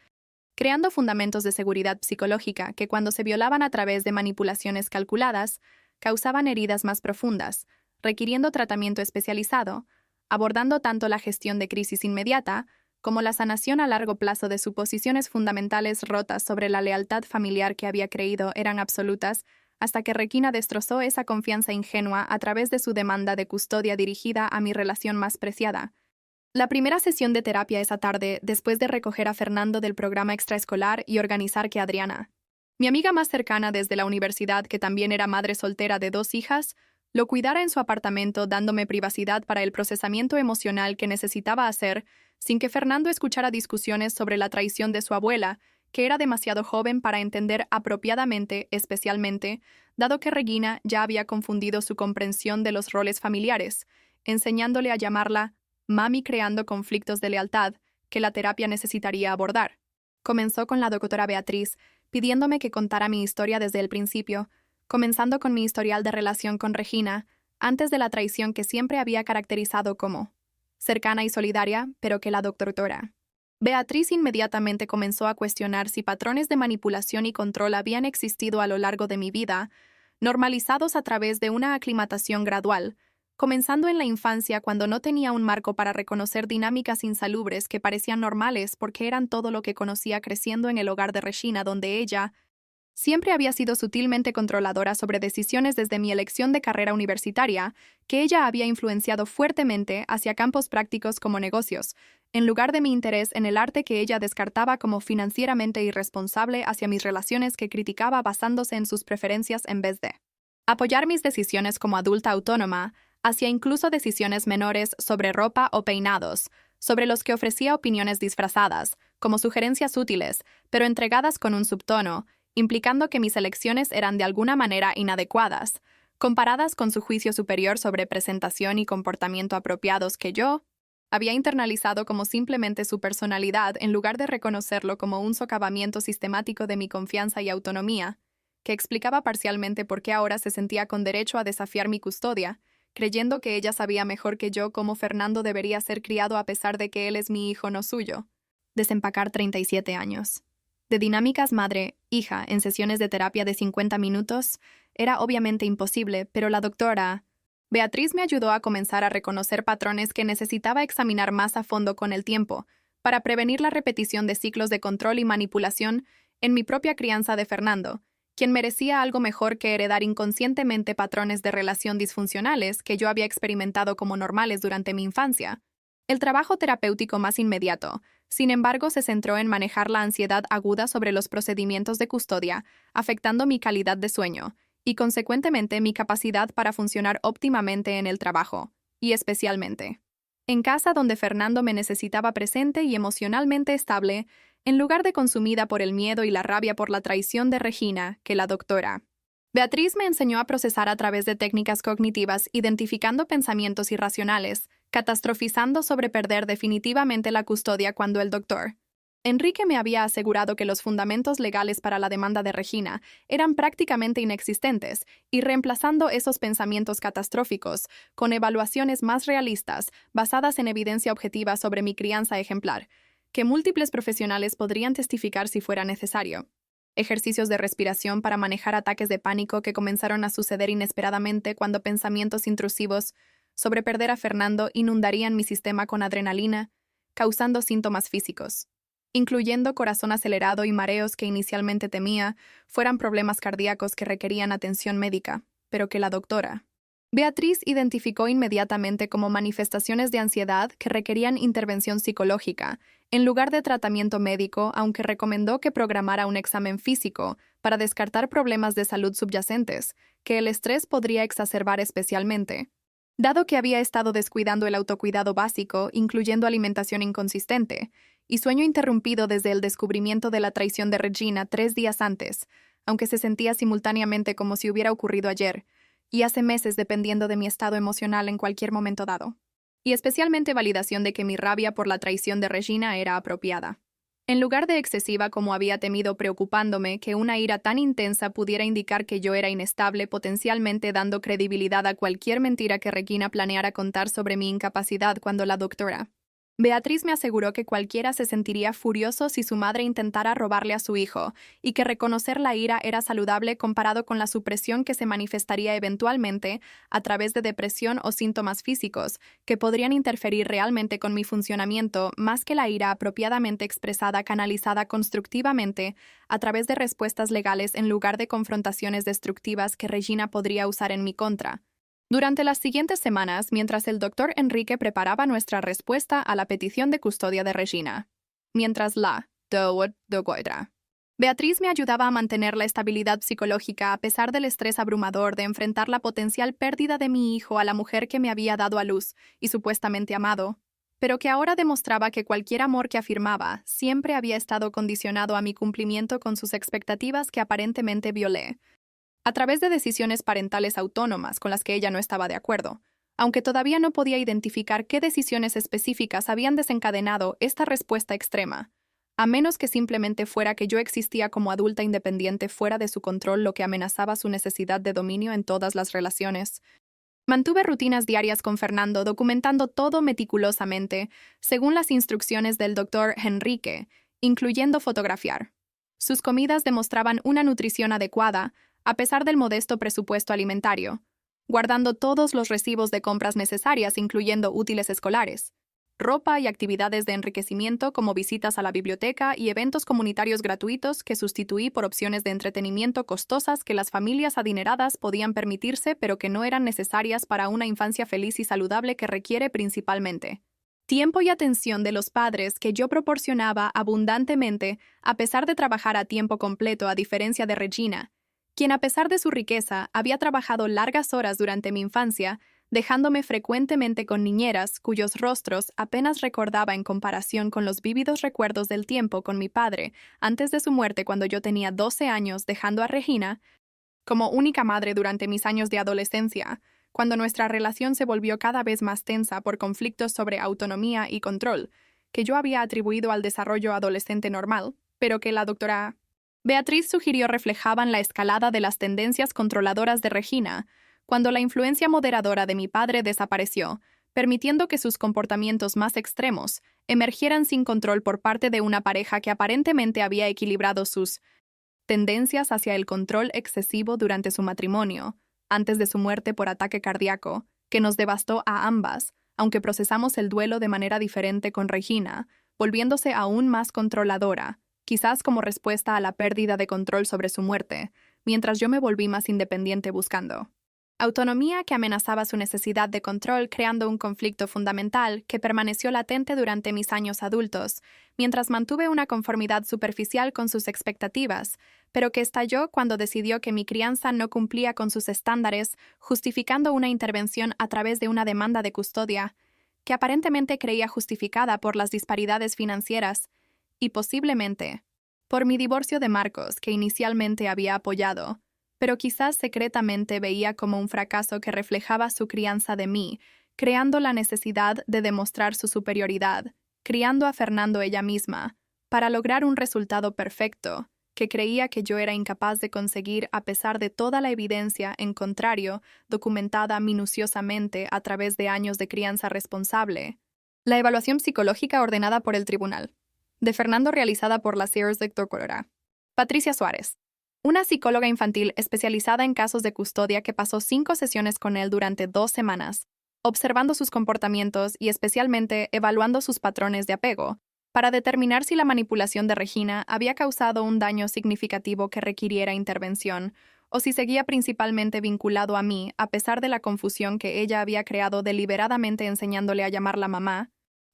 creando fundamentos de seguridad psicológica que cuando se violaban a través de manipulaciones calculadas, causaban heridas más profundas, requiriendo tratamiento especializado, abordando tanto la gestión de crisis inmediata como la sanación a largo plazo de suposiciones fundamentales rotas sobre la lealtad familiar que había creído eran absolutas, hasta que Regina destrozó esa confianza ingenua a través de su demanda de custodia dirigida a mi relación más preciada. La primera sesión de terapia esa tarde, después de recoger a Fernando del programa extraescolar y organizar que Adriana, mi amiga más cercana desde la universidad, que también era madre soltera de 2 hijas, lo cuidara en su apartamento, dándome privacidad para el procesamiento emocional que necesitaba hacer, sin que Fernando escuchara discusiones sobre la traición de su abuela, que era demasiado joven para entender apropiadamente, especialmente, dado que Regina ya había confundido su comprensión de los roles familiares, enseñándole a llamarla mami, creando conflictos de lealtad que la terapia necesitaría abordar. Comenzó con la doctora Beatriz, pidiéndome que contara mi historia desde el principio, comenzando con mi historial de relación con Regina, antes de la traición que siempre había caracterizado como cercana y solidaria, pero que la doctora Beatriz inmediatamente comenzó a cuestionar si patrones de manipulación y control habían existido a lo largo de mi vida, normalizados a través de una aclimatación gradual, comenzando en la infancia cuando no tenía un marco para reconocer dinámicas insalubres que parecían normales porque eran todo lo que conocía creciendo en el hogar de Regina, donde ella siempre había sido sutilmente controladora sobre decisiones desde mi elección de carrera universitaria, que ella había influenciado fuertemente hacia campos prácticos como negocios, en lugar de mi interés en el arte que ella descartaba como financieramente irresponsable hacia mis relaciones que criticaba basándose en sus preferencias en vez de apoyar mis decisiones como adulta autónoma, hacia incluso decisiones menores sobre ropa o peinados, sobre los que ofrecía opiniones disfrazadas, como sugerencias útiles, pero entregadas con un subtono, implicando que mis elecciones eran de alguna manera inadecuadas, comparadas con su juicio superior sobre presentación y comportamiento apropiados que yo había internalizado como simplemente su personalidad en lugar de reconocerlo como un socavamiento sistemático de mi confianza y autonomía, que explicaba parcialmente por qué ahora se sentía con derecho a desafiar mi custodia, creyendo que ella sabía mejor que yo cómo Fernando debería ser criado a pesar de que él es mi hijo, no suyo. Desempacar 37 años. De dinámicas madre-hija en sesiones de terapia de 50 minutos era obviamente imposible, pero la doctora Beatriz me ayudó a comenzar a reconocer patrones que necesitaba examinar más a fondo con el tiempo, para prevenir la repetición de ciclos de control y manipulación en mi propia crianza de Fernando, quien merecía algo mejor que heredar inconscientemente patrones de relación disfuncionales que yo había experimentado como normales durante mi infancia. El trabajo terapéutico más inmediato Sin embargo, se centró en manejar la ansiedad aguda sobre los procedimientos de custodia, afectando mi calidad de sueño y, consecuentemente, mi capacidad para funcionar óptimamente en el trabajo, y especialmente en casa donde Fernando me necesitaba presente y emocionalmente estable, en lugar de consumida por el miedo y la rabia por la traición de Regina, que la doctora Beatriz me enseñó a procesar a través de técnicas cognitivas, identificando pensamientos irracionales, catastrofizando sobre perder definitivamente la custodia cuando el doctor Enrique me había asegurado que los fundamentos legales para la demanda de Regina eran prácticamente inexistentes, y reemplazando esos pensamientos catastróficos con evaluaciones más realistas, basadas en evidencia objetiva sobre mi crianza ejemplar, que múltiples profesionales podrían testificar si fuera necesario. Ejercicios de respiración para manejar ataques de pánico que comenzaron a suceder inesperadamente cuando pensamientos intrusivos sobre perder a Fernando inundarían mi sistema con adrenalina, causando síntomas físicos, incluyendo corazón acelerado y mareos que inicialmente temía fueran problemas cardíacos que requerían atención médica, pero que la doctora Beatriz identificó inmediatamente como manifestaciones de ansiedad que requerían intervención psicológica, en lugar de tratamiento médico, aunque recomendó que programara un examen físico para descartar problemas de salud subyacentes, que el estrés podría exacerbar especialmente. Dado que había estado descuidando el autocuidado básico, incluyendo alimentación inconsistente, y sueño interrumpido desde el descubrimiento de la traición de Regina 3 días antes, aunque se sentía simultáneamente como si hubiera ocurrido ayer, y hace meses dependiendo de mi estado emocional en cualquier momento dado. Y especialmente validación de que mi rabia por la traición de Regina era apropiada. En lugar de excesiva como había temido, preocupándome que una ira tan intensa pudiera indicar que yo era inestable, potencialmente dando credibilidad a cualquier mentira que Regina planeara contar sobre mi incapacidad cuando la doctora Beatriz me aseguró que cualquiera se sentiría furioso si su madre intentara robarle a su hijo, y que reconocer la ira era saludable comparado con la supresión que se manifestaría eventualmente a través de depresión o síntomas físicos, que podrían interferir realmente con mi funcionamiento más que la ira apropiadamente expresada canalizada constructivamente a través de respuestas legales en lugar de confrontaciones destructivas que Regina podría usar en mi contra. Durante las siguientes semanas, mientras el doctor Enrique preparaba nuestra respuesta a la petición de custodia de Regina, mientras la doctora Beatriz me ayudaba a mantener la estabilidad psicológica a pesar del estrés abrumador de enfrentar la potencial pérdida de mi hijo a la mujer que me había dado a luz y supuestamente amado, pero que ahora demostraba que cualquier amor que afirmaba siempre había estado condicionado a mi cumplimiento con sus expectativas que aparentemente violé, a través de decisiones parentales autónomas con las que ella no estaba de acuerdo, aunque todavía no podía identificar qué decisiones específicas habían desencadenado esta respuesta extrema, a menos que simplemente fuera que yo existía como adulta independiente fuera de su control, lo que amenazaba su necesidad de dominio en todas las relaciones. Mantuve rutinas diarias con Fernando, documentando todo meticulosamente, según las instrucciones del doctor Enrique, incluyendo fotografiar. Sus comidas demostraban una nutrición adecuada, a pesar del modesto presupuesto alimentario, guardando todos los recibos de compras necesarias, incluyendo útiles escolares, ropa y actividades de enriquecimiento como visitas a la biblioteca y eventos comunitarios gratuitos que sustituí por opciones de entretenimiento costosas que las familias adineradas podían permitirse pero que no eran necesarias para una infancia feliz y saludable que requiere principalmente tiempo y atención de los padres, que yo proporcionaba abundantemente a pesar de trabajar a tiempo completo, a diferencia de Regina, quien a pesar de su riqueza había trabajado largas horas durante mi infancia, dejándome frecuentemente con niñeras cuyos rostros apenas recordaba en comparación con los vívidos recuerdos del tiempo con mi padre antes de su muerte cuando yo tenía 12 años, dejando a Regina como única madre durante mis años de adolescencia, cuando nuestra relación se volvió cada vez más tensa por conflictos sobre autonomía y control, que yo había atribuido al desarrollo adolescente normal, pero que la doctora Beatriz sugirió reflejaban la escalada de las tendencias controladoras de Regina, cuando la influencia moderadora de mi padre desapareció, permitiendo que sus comportamientos más extremos emergieran sin control por parte de una pareja que aparentemente había equilibrado sus tendencias hacia el control excesivo durante su matrimonio, antes de su muerte por ataque cardíaco, que nos devastó a ambas, aunque procesamos el duelo de manera diferente con Regina, volviéndose aún más controladora, quizás como respuesta a la pérdida de control sobre su muerte, mientras yo me volví más independiente buscando Autonomía que amenazaba su necesidad de control, creando un conflicto fundamental que permaneció latente durante mis años adultos, mientras mantuve una conformidad superficial con sus expectativas, pero que estalló cuando decidió que mi crianza no cumplía con sus estándares, justificando una intervención a través de una demanda de custodia, que aparentemente creía justificada por las disparidades financieras, y posiblemente por mi divorcio de Marcos, que inicialmente había apoyado, pero quizás secretamente veía como un fracaso que reflejaba su crianza de mí, creando la necesidad de demostrar su superioridad, criando a Fernando ella misma, para lograr un resultado perfecto, que creía que yo era incapaz de conseguir a pesar de toda la evidencia en contrario, documentada minuciosamente a través de años de crianza responsable. La evaluación psicológica ordenada por el tribunal. De Fernando realizada por la Sears Doctora Patricia Suárez. Una psicóloga infantil especializada en casos de custodia que pasó 5 sesiones con él durante 2 semanas, observando sus comportamientos y especialmente evaluando sus patrones de apego, para determinar si la manipulación de Regina había causado un daño significativo que requiriera intervención, o si seguía principalmente vinculado a mí a pesar de la confusión que ella había creado deliberadamente enseñándole a llamarla mamá.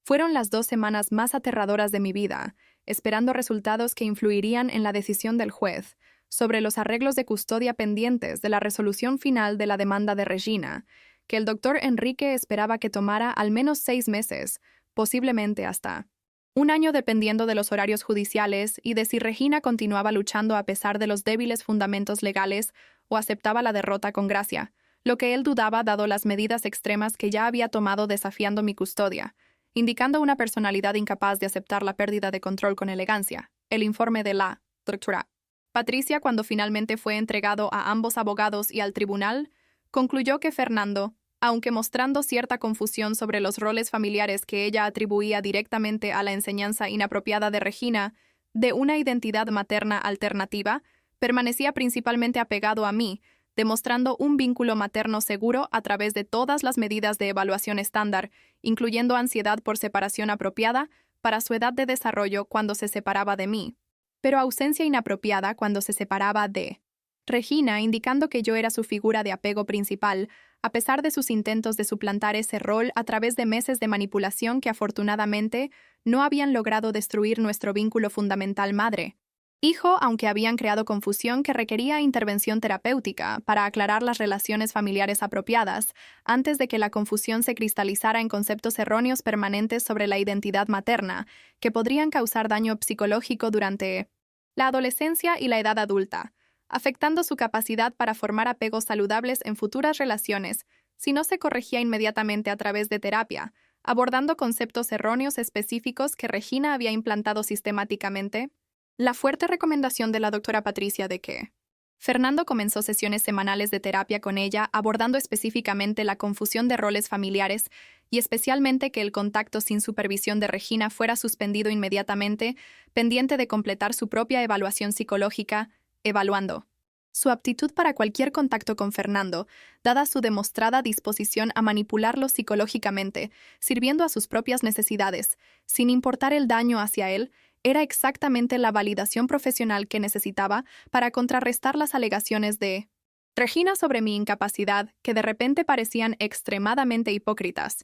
Fueron las 2 semanas más aterradoras de mi vida, esperando resultados que influirían en la decisión del juez sobre los arreglos de custodia pendientes de la resolución final de la demanda de Regina, que el doctor Enrique esperaba que tomara al menos 6 meses, posiblemente hasta 1 año dependiendo de los horarios judiciales y de si Regina continuaba luchando a pesar de los débiles fundamentos legales o aceptaba la derrota con gracia, lo que él dudaba dado las medidas extremas que ya había tomado desafiando mi custodia, indicando una personalidad incapaz de aceptar la pérdida de control con elegancia. El informe de la doctora Patricia, cuando finalmente fue entregado a ambos abogados y al tribunal, concluyó que Fernando, aunque mostrando cierta confusión sobre los roles familiares que ella atribuía directamente a la enseñanza inapropiada de Regina, de una identidad materna alternativa, permanecía principalmente apegado a mí, demostrando un vínculo materno seguro a través de todas las medidas de evaluación estándar, incluyendo ansiedad por separación apropiada para su edad de desarrollo cuando se separaba de mí, pero ausencia inapropiada cuando se separaba de Regina, indicando que yo era su figura de apego principal, a pesar de sus intentos de suplantar ese rol a través de meses de manipulación que afortunadamente no habían logrado destruir nuestro vínculo fundamental madre-hijo, aunque habían creado confusión que requería intervención terapéutica para aclarar las relaciones familiares apropiadas, antes de que la confusión se cristalizara en conceptos erróneos permanentes sobre la identidad materna, que podrían causar daño psicológico durante la adolescencia y la edad adulta, afectando su capacidad para formar apegos saludables en futuras relaciones si no se corregía inmediatamente a través de terapia, abordando conceptos erróneos específicos que Regina había implantado sistemáticamente. La fuerte recomendación de la doctora Patricia de que Fernando comenzó sesiones semanales de terapia con ella, abordando específicamente la confusión de roles familiares y especialmente que el contacto sin supervisión de Regina fuera suspendido inmediatamente, pendiente de completar su propia evaluación psicológica, evaluando su aptitud para cualquier contacto con Fernando, dada su demostrada disposición a manipularlo psicológicamente, sirviendo a sus propias necesidades, sin importar el daño hacia él. Era exactamente la validación profesional que necesitaba para contrarrestar las alegaciones de Regina sobre mi incapacidad, que de repente parecían extremadamente hipócritas,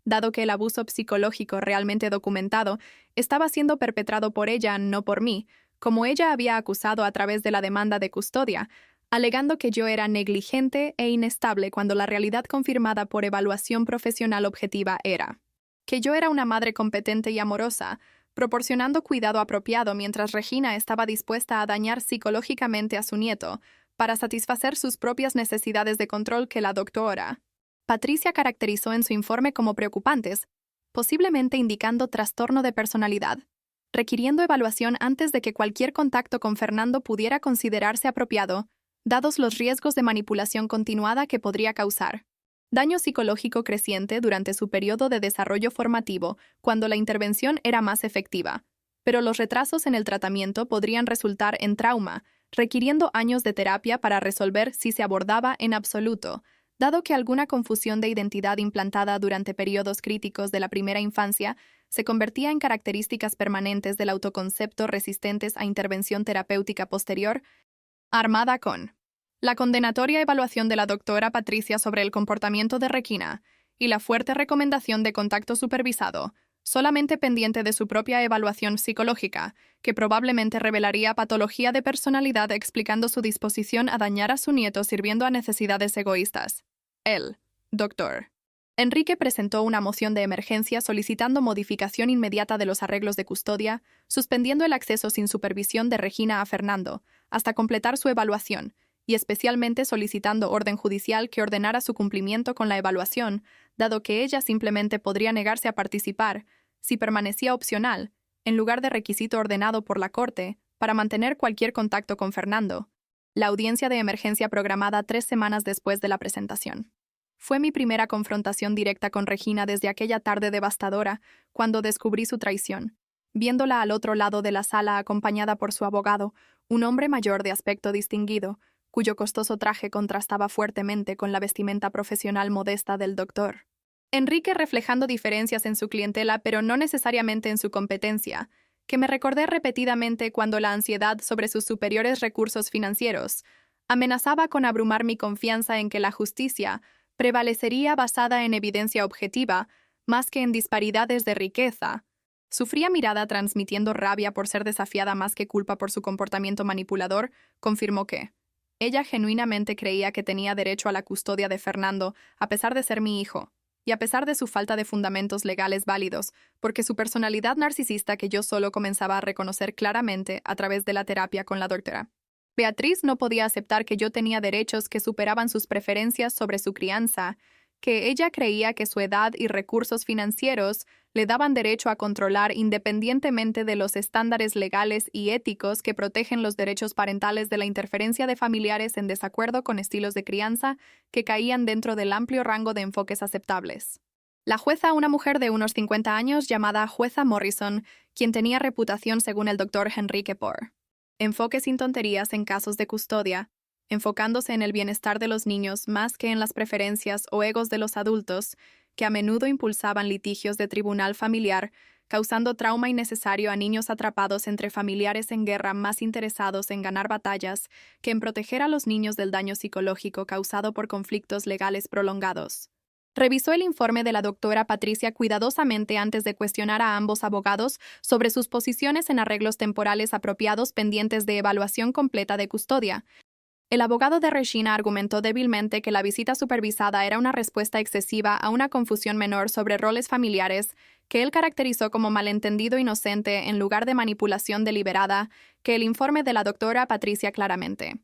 dado que el abuso psicológico realmente documentado estaba siendo perpetrado por ella, no por mí, como ella había acusado a través de la demanda de custodia, alegando que yo era negligente e inestable cuando la realidad confirmada por evaluación profesional objetiva era que yo era una madre competente y amorosa, proporcionando cuidado apropiado mientras Regina estaba dispuesta a dañar psicológicamente a su nieto para satisfacer sus propias necesidades de control que la doctora Patricia caracterizó en su informe como preocupantes, posiblemente indicando trastorno de personalidad, requiriendo evaluación antes de que cualquier contacto con Fernando pudiera considerarse apropiado, dados los riesgos de manipulación continuada que podría causar daño psicológico creciente durante su periodo de desarrollo formativo, cuando la intervención era más efectiva. Pero los retrasos en el tratamiento podrían resultar en trauma, requiriendo años de terapia para resolver si se abordaba en absoluto, dado que alguna confusión de identidad implantada durante periodos críticos de la primera infancia se convertía en características permanentes del autoconcepto resistentes a intervención terapéutica posterior, armada con La condenatoria evaluación de la doctora Patricia sobre el comportamiento de Regina y la fuerte recomendación de contacto supervisado, solamente pendiente de su propia evaluación psicológica, que probablemente revelaría patología de personalidad explicando su disposición a dañar a su nieto sirviendo a necesidades egoístas. El doctor Enrique presentó una moción de emergencia solicitando modificación inmediata de los arreglos de custodia, suspendiendo el acceso sin supervisión de Regina a Fernando, hasta completar su evaluación, y especialmente solicitando orden judicial que ordenara su cumplimiento con la evaluación, dado que ella simplemente podría negarse a participar, si permanecía opcional, en lugar de requisito ordenado por la Corte, para mantener cualquier contacto con Fernando. La audiencia de emergencia programada 3 semanas después de la presentación. Fue mi primera confrontación directa con Regina desde aquella tarde devastadora, cuando descubrí su traición. Viéndola al otro lado de la sala acompañada por su abogado, un hombre mayor de aspecto distinguido, cuyo costoso traje contrastaba fuertemente con la vestimenta profesional modesta del doctor. Enrique reflejando diferencias en su clientela, pero no necesariamente en su competencia, que me recordé repetidamente cuando la ansiedad sobre sus superiores recursos financieros amenazaba con abrumar mi confianza en que la justicia prevalecería basada en evidencia objetiva, más que en disparidades de riqueza. Su fría mirada, transmitiendo rabia por ser desafiada más que culpa por su comportamiento manipulador, confirmó que ella genuinamente creía que tenía derecho a la custodia de Fernando, a pesar de ser mi hijo, y a pesar de su falta de fundamentos legales válidos, porque su personalidad narcisista que yo solo comenzaba a reconocer claramente a través de la terapia con la doctora. Beatriz no podía aceptar que yo tenía derechos que superaban sus preferencias sobre su crianza, que ella creía que su edad y recursos financieros le daban derecho a controlar independientemente de los estándares legales y éticos que protegen los derechos parentales de la interferencia de familiares en desacuerdo con estilos de crianza que caían dentro del amplio rango de enfoques aceptables. La jueza, una mujer de unos 50 años llamada Jueza Morrison, quien tenía reputación según el doctor Enrique Por. Enfoque sin tonterías en casos de custodia, enfocándose en el bienestar de los niños más que en las preferencias o egos de los adultos, que a menudo impulsaban litigios de tribunal familiar, causando trauma innecesario a niños atrapados entre familiares en guerra más interesados en ganar batallas que en proteger a los niños del daño psicológico causado por conflictos legales prolongados. Revisó el informe de la doctora Patricia cuidadosamente antes de cuestionar a ambos abogados sobre sus posiciones en arreglos temporales apropiados pendientes de evaluación completa de custodia. El abogado de Regina argumentó débilmente que la visita supervisada era una respuesta excesiva a una confusión menor sobre roles familiares, que él caracterizó como malentendido inocente en lugar de manipulación deliberada, que el informe de la doctora Patricia claramente.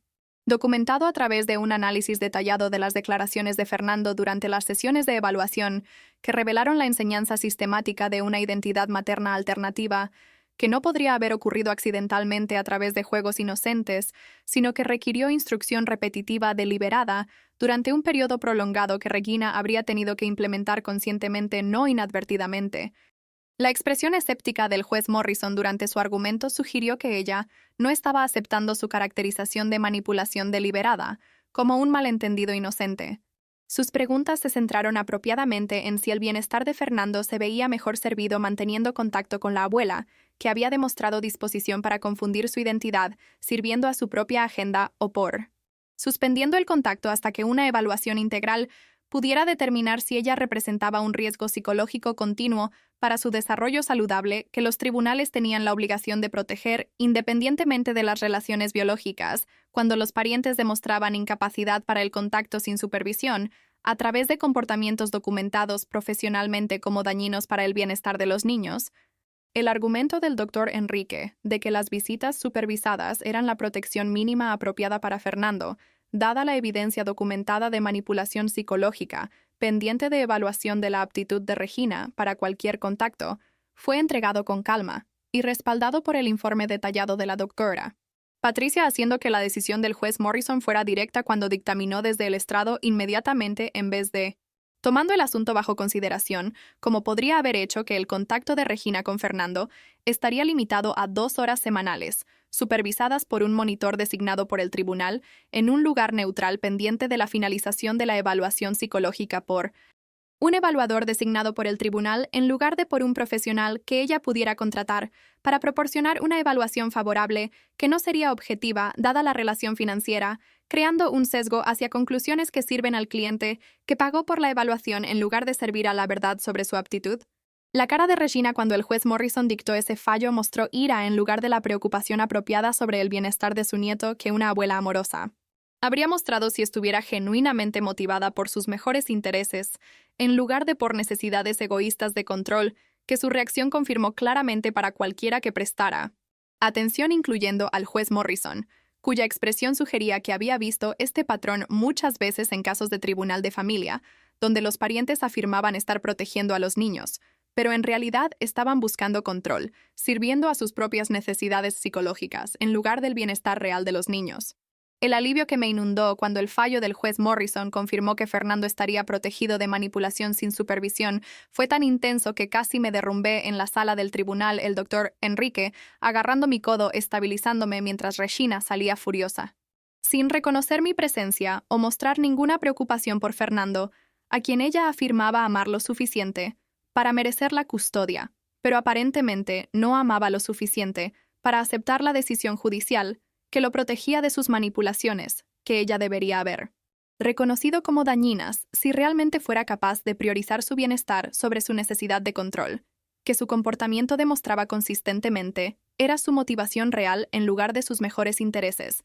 Documentado a través de un análisis detallado de las declaraciones de Fernando durante las sesiones de evaluación, que revelaron la enseñanza sistemática de una identidad materna alternativa, que no podría haber ocurrido accidentalmente a través de juegos inocentes, sino que requirió instrucción repetitiva deliberada durante un periodo prolongado que Regina habría tenido que implementar conscientemente, no inadvertidamente. La expresión escéptica del juez Morrison durante su argumento sugirió que ella no estaba aceptando su caracterización de manipulación deliberada, como un malentendido inocente. Sus preguntas se centraron apropiadamente en si el bienestar de Fernando se veía mejor servido manteniendo contacto con la abuela, que había demostrado disposición para confundir su identidad, sirviendo a su propia agenda, o por suspendiendo el contacto hasta que una evaluación integral pudiera determinar si ella representaba un riesgo psicológico continuo para su desarrollo saludable que los tribunales tenían la obligación de proteger independientemente de las relaciones biológicas, cuando los parientes demostraban incapacidad para el contacto sin supervisión, a través de comportamientos documentados profesionalmente como dañinos para el bienestar de los niños. El argumento del doctor Enrique de que las visitas supervisadas eran la protección mínima apropiada para Fernando, dada la evidencia documentada de manipulación psicológica, pendiente de evaluación de la aptitud de Regina para cualquier contacto, fue entregado con calma y respaldado por el informe detallado de la doctora Patricia, haciendo que la decisión del juez Morrison fuera directa cuando dictaminó desde el estrado inmediatamente en vez de tomando el asunto bajo consideración, como podría haber hecho que el contacto de Regina con Fernando estaría limitado a 2 horas semanales, supervisadas por un monitor designado por el tribunal, en un lugar neutral pendiente de la finalización de la evaluación psicológica por Un evaluador designado por el tribunal en lugar de por un profesional que ella pudiera contratar para proporcionar una evaluación favorable que no sería objetiva dada la relación financiera, creando un sesgo hacia conclusiones que sirven al cliente que pagó por la evaluación en lugar de servir a la verdad sobre su aptitud. La cara de Regina cuando el juez Morrison dictó ese fallo mostró ira en lugar de la preocupación apropiada sobre el bienestar de su nieto que una abuela amorosa habría mostrado si estuviera genuinamente motivada por sus mejores intereses, en lugar de por necesidades egoístas de control, que su reacción confirmó claramente para cualquiera que prestara atención, incluyendo al juez Morrison, cuya expresión sugería que había visto este patrón muchas veces en casos de tribunal de familia, donde los parientes afirmaban estar protegiendo a los niños, pero en realidad estaban buscando control, sirviendo a sus propias necesidades psicológicas, en lugar del bienestar real de los niños. El alivio que me inundó cuando el fallo del juez Morrison confirmó que Fernando estaría protegido de manipulación sin supervisión fue tan intenso que casi me derrumbé en la sala del tribunal el doctor Enrique, agarrando mi codo, estabilizándome mientras Regina salía furiosa. Sin reconocer mi presencia o mostrar ninguna preocupación por Fernando, a quien ella afirmaba amar lo suficiente para merecer la custodia, pero aparentemente no amaba lo suficiente para aceptar la decisión judicial que lo protegía de sus manipulaciones, que ella debería haber reconocido como dañinas si realmente fuera capaz de priorizar su bienestar sobre su necesidad de control, que su comportamiento demostraba consistentemente era su motivación real en lugar de sus mejores intereses,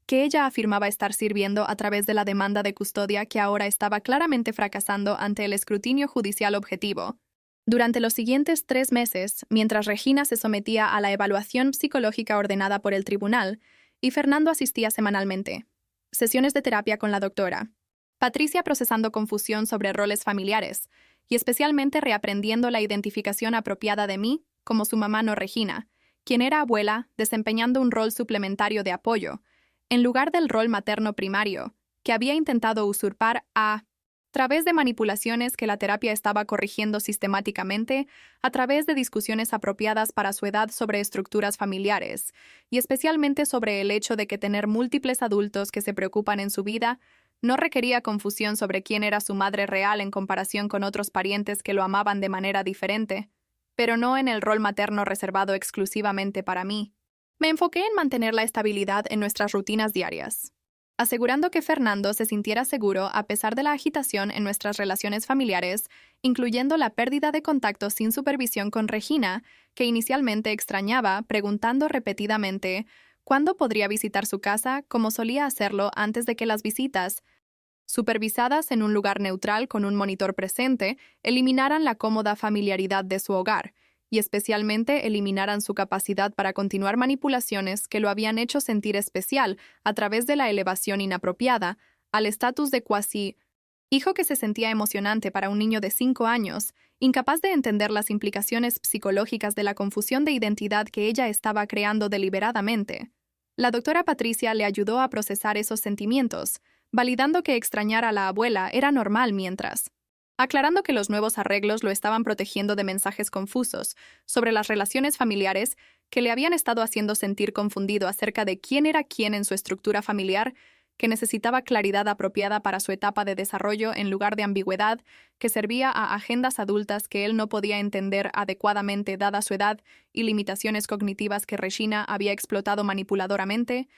que ella afirmaba estar sirviendo a través de la demanda de custodia que ahora estaba claramente fracasando ante el escrutinio judicial objetivo. Durante los siguientes 3 meses, mientras Regina se sometía a la evaluación psicológica ordenada por el tribunal, y Fernando asistía semanalmente. Sesiones de terapia con la doctora. Patricia procesando confusión sobre roles familiares, y especialmente reaprendiendo la identificación apropiada de mí como su mamá no Regina, quien era abuela desempeñando un rol suplementario de apoyo, en lugar del rol materno primario, que había intentado usurpar a través de manipulaciones que la terapia estaba corrigiendo sistemáticamente, a través de discusiones apropiadas para su edad sobre estructuras familiares, y especialmente sobre el hecho de que tener múltiples adultos que se preocupan en su vida no requería confusión sobre quién era su madre real en comparación con otros parientes que lo amaban de manera diferente, pero no en el rol materno reservado exclusivamente para mí. Me enfoqué en mantener la estabilidad en nuestras rutinas diarias, asegurando que Fernando se sintiera seguro a pesar de la agitación en nuestras relaciones familiares, incluyendo la pérdida de contacto sin supervisión con Regina, que inicialmente extrañaba, preguntando repetidamente cuándo podría visitar su casa como solía hacerlo antes de que las visitas, supervisadas en un lugar neutral con un monitor presente, eliminaran la cómoda familiaridad de su hogar, y especialmente eliminaran su capacidad para continuar manipulaciones que lo habían hecho sentir especial a través de la elevación inapropiada al estatus de cuasi hijo que se sentía emocionante para un niño de 5 años, incapaz de entender las implicaciones psicológicas de la confusión de identidad que ella estaba creando deliberadamente. La doctora Patricia le ayudó a procesar esos sentimientos, validando que extrañar a la abuela era normal mientras aclarando que los nuevos arreglos lo estaban protegiendo de mensajes confusos sobre las relaciones familiares que le habían estado haciendo sentir confundido acerca de quién era quién en su estructura familiar, que necesitaba claridad apropiada para su etapa de desarrollo en lugar de ambigüedad, que servía a agendas adultas que él no podía entender adecuadamente dada su edad y limitaciones cognitivas que Regina había explotado manipuladoramente,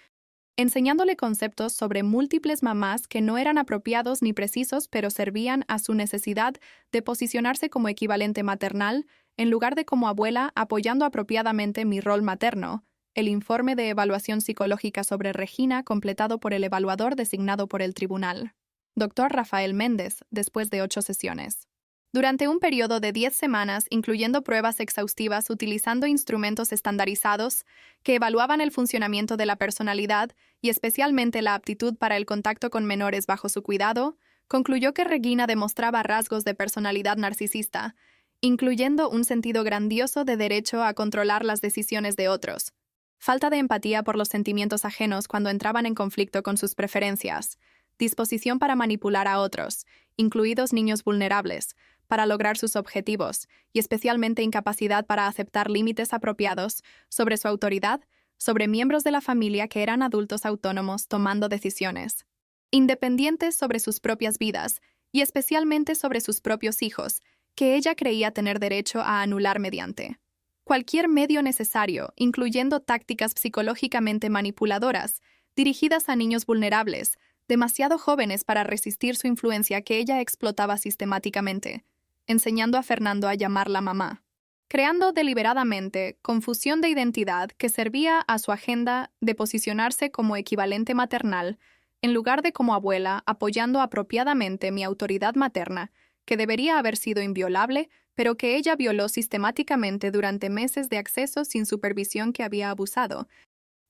enseñándole conceptos sobre múltiples mamás que no eran apropiados ni precisos, pero servían a su necesidad de posicionarse como equivalente maternal, en lugar de como abuela, apoyando apropiadamente mi rol materno. El informe de evaluación psicológica sobre Regina, completado por el evaluador designado por el tribunal. Dr. Rafael Méndez, después de 8 sesiones. Durante un periodo de 10 semanas, incluyendo pruebas exhaustivas utilizando instrumentos estandarizados que evaluaban el funcionamiento de la personalidad y especialmente la aptitud para el contacto con menores bajo su cuidado, concluyó que Regina demostraba rasgos de personalidad narcisista, incluyendo un sentido grandioso de derecho a controlar las decisiones de otros, falta de empatía por los sentimientos ajenos cuando entraban en conflicto con sus preferencias, disposición para manipular a otros, incluidos niños vulnerables, para lograr sus objetivos, y especialmente incapacidad para aceptar límites apropiados sobre su autoridad, sobre miembros de la familia que eran adultos autónomos tomando decisiones independientes sobre sus propias vidas, y especialmente sobre sus propios hijos, que ella creía tener derecho a anular mediante cualquier medio necesario, incluyendo tácticas psicológicamente manipuladoras, dirigidas a niños vulnerables, demasiado jóvenes para resistir su influencia que ella explotaba sistemáticamente, enseñando a Fernando a llamarla mamá, creando deliberadamente confusión de identidad que servía a su agenda de posicionarse como equivalente maternal, en lugar de como abuela, apoyando apropiadamente mi autoridad materna, que debería haber sido inviolable, pero que ella violó sistemáticamente durante meses de acceso sin supervisión que había abusado,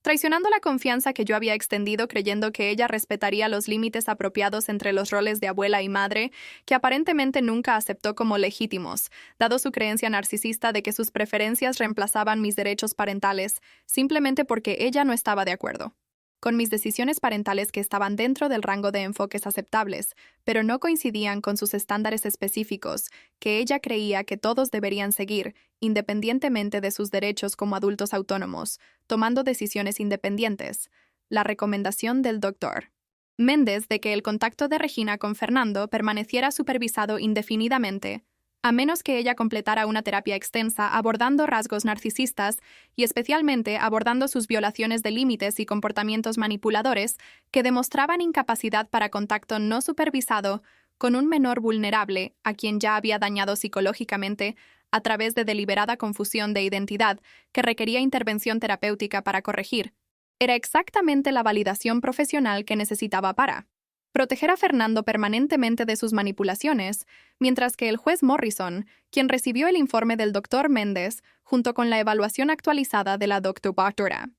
traicionando la confianza que yo había extendido creyendo que ella respetaría los límites apropiados entre los roles de abuela y madre, que aparentemente nunca aceptó como legítimos, dado su creencia narcisista de que sus preferencias reemplazaban mis derechos parentales, simplemente porque ella no estaba de acuerdo con mis decisiones parentales que estaban dentro del rango de enfoques aceptables, pero no coincidían con sus estándares específicos, que ella creía que todos deberían seguir, independientemente de sus derechos como adultos autónomos, tomando decisiones independientes. La recomendación del Dr. Méndez de que el contacto de Regina con Fernando permaneciera supervisado indefinidamente, a menos que ella completara una terapia extensa abordando rasgos narcisistas y especialmente abordando sus violaciones de límites y comportamientos manipuladores que demostraban incapacidad para contacto no supervisado con un menor vulnerable a quien ya había dañado psicológicamente a través de deliberada confusión de identidad que requería intervención terapéutica para corregir. Era exactamente la validación profesional que necesitaba para proteger a Fernando permanentemente de sus manipulaciones, mientras que el juez Morrison, quien recibió el informe del Dr. Méndez, junto con la evaluación actualizada de la doctora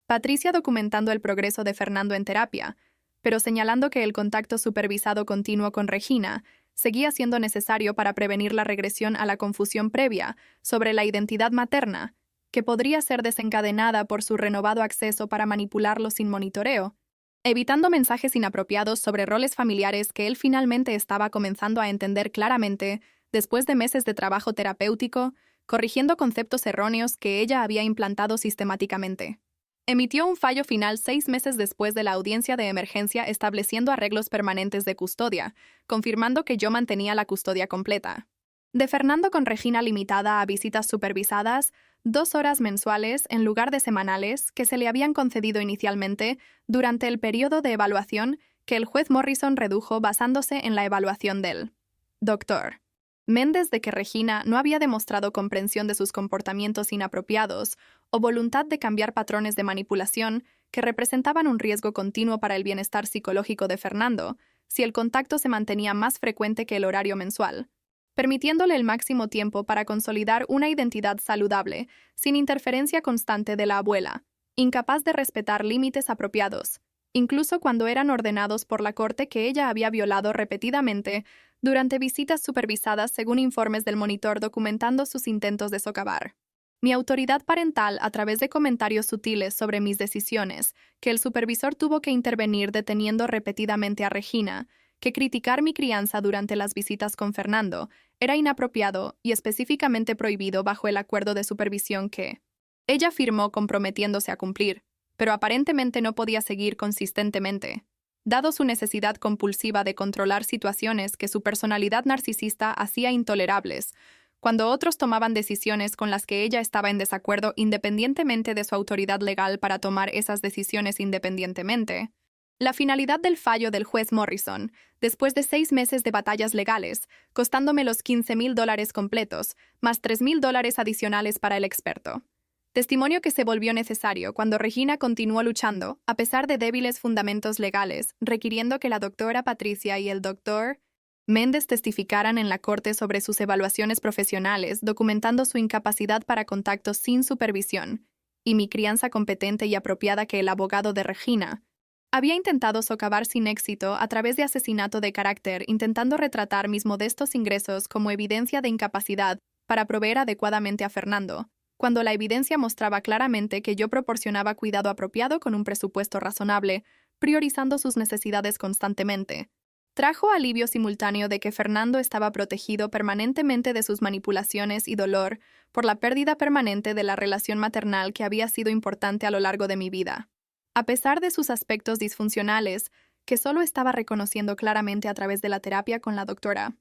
Patricia documentando el progreso de Fernando en terapia, pero señalando que el contacto supervisado continuo con Regina seguía siendo necesario para prevenir la regresión a la confusión previa sobre la identidad materna, que podría ser desencadenada por su renovado acceso para manipularlo sin monitoreo, evitando mensajes inapropiados sobre roles familiares que él finalmente estaba comenzando a entender claramente después de meses de trabajo terapéutico, corrigiendo conceptos erróneos que ella había implantado sistemáticamente. Emitió un fallo final 6 meses después de la audiencia de emergencia estableciendo arreglos permanentes de custodia, confirmando que yo mantenía la custodia completa de Fernando con Regina limitada a visitas supervisadas, 2 horas mensuales en lugar de semanales que se le habían concedido inicialmente durante el periodo de evaluación que el juez Morrison redujo basándose en la evaluación del Dr. Méndez de que Regina no había demostrado comprensión de sus comportamientos inapropiados o voluntad de cambiar patrones de manipulación que representaban un riesgo continuo para el bienestar psicológico de Fernando si el contacto se mantenía más frecuente que el horario mensual, permitiéndole el máximo tiempo para consolidar una identidad saludable, sin interferencia constante de la abuela, incapaz de respetar límites apropiados, incluso cuando eran ordenados por la corte que ella había violado repetidamente durante visitas supervisadas según informes del monitor documentando sus intentos de socavar mi autoridad parental a través de comentarios sutiles sobre mis decisiones, que el supervisor tuvo que intervenir deteniendo repetidamente a Regina, que criticar mi crianza durante las visitas con Fernando era inapropiado y específicamente prohibido bajo el acuerdo de supervisión que ella firmó comprometiéndose a cumplir, pero aparentemente no podía seguir consistentemente, dado su necesidad compulsiva de controlar situaciones que su personalidad narcisista hacía intolerables, cuando otros tomaban decisiones con las que ella estaba en desacuerdo independientemente de su autoridad legal para tomar esas decisiones independientemente. La finalidad del fallo del juez Morrison, después de 6 meses de batallas legales, costándome los $15,000 completos, más $3,000 adicionales para el experto. Testimonio que se volvió necesario cuando Regina continuó luchando, a pesar de débiles fundamentos legales, requiriendo que la doctora Patricia y el Dr. Méndez testificaran en la corte sobre sus evaluaciones profesionales, documentando su incapacidad para contactos sin supervisión, y mi crianza competente y apropiada que el abogado de Regina había intentado socavar sin éxito a través de asesinato de carácter, intentando retratar mis modestos ingresos como evidencia de incapacidad para proveer adecuadamente a Fernando, cuando la evidencia mostraba claramente que yo proporcionaba cuidado apropiado con un presupuesto razonable, priorizando sus necesidades constantemente. Trajo alivio simultáneo de que Fernando estaba protegido permanentemente de sus manipulaciones y dolor por la pérdida permanente de la relación maternal que había sido importante a lo largo de mi vida. A pesar de sus aspectos disfuncionales, que solo estaba reconociendo claramente a través de la terapia con la doctora.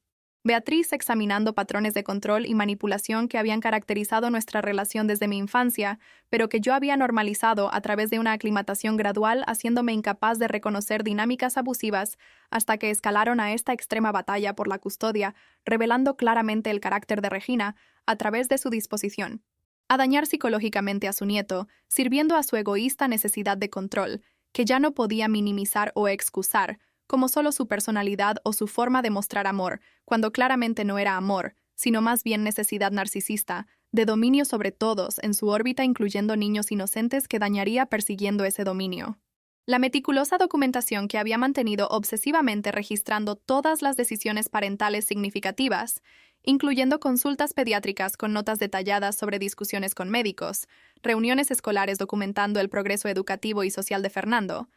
Beatriz examinando patrones de control y manipulación que habían caracterizado nuestra relación desde mi infancia, pero que yo había normalizado a través de una aclimatación gradual, haciéndome incapaz de reconocer dinámicas abusivas hasta que escalaron a esta extrema batalla por la custodia, revelando claramente el carácter de Regina a través de su disposición a dañar psicológicamente a su nieto, sirviendo a su egoísta necesidad de control, que ya no podía minimizar o excusar, como solo su personalidad o su forma de mostrar amor, cuando claramente no era amor, sino más bien necesidad narcisista, de dominio sobre todos en su órbita, incluyendo niños inocentes que dañaría persiguiendo ese dominio. La meticulosa documentación que había mantenido obsesivamente registrando todas las decisiones parentales significativas, incluyendo consultas pediátricas con notas detalladas sobre discusiones con médicos, reuniones escolares documentando el progreso educativo y social de Fernando,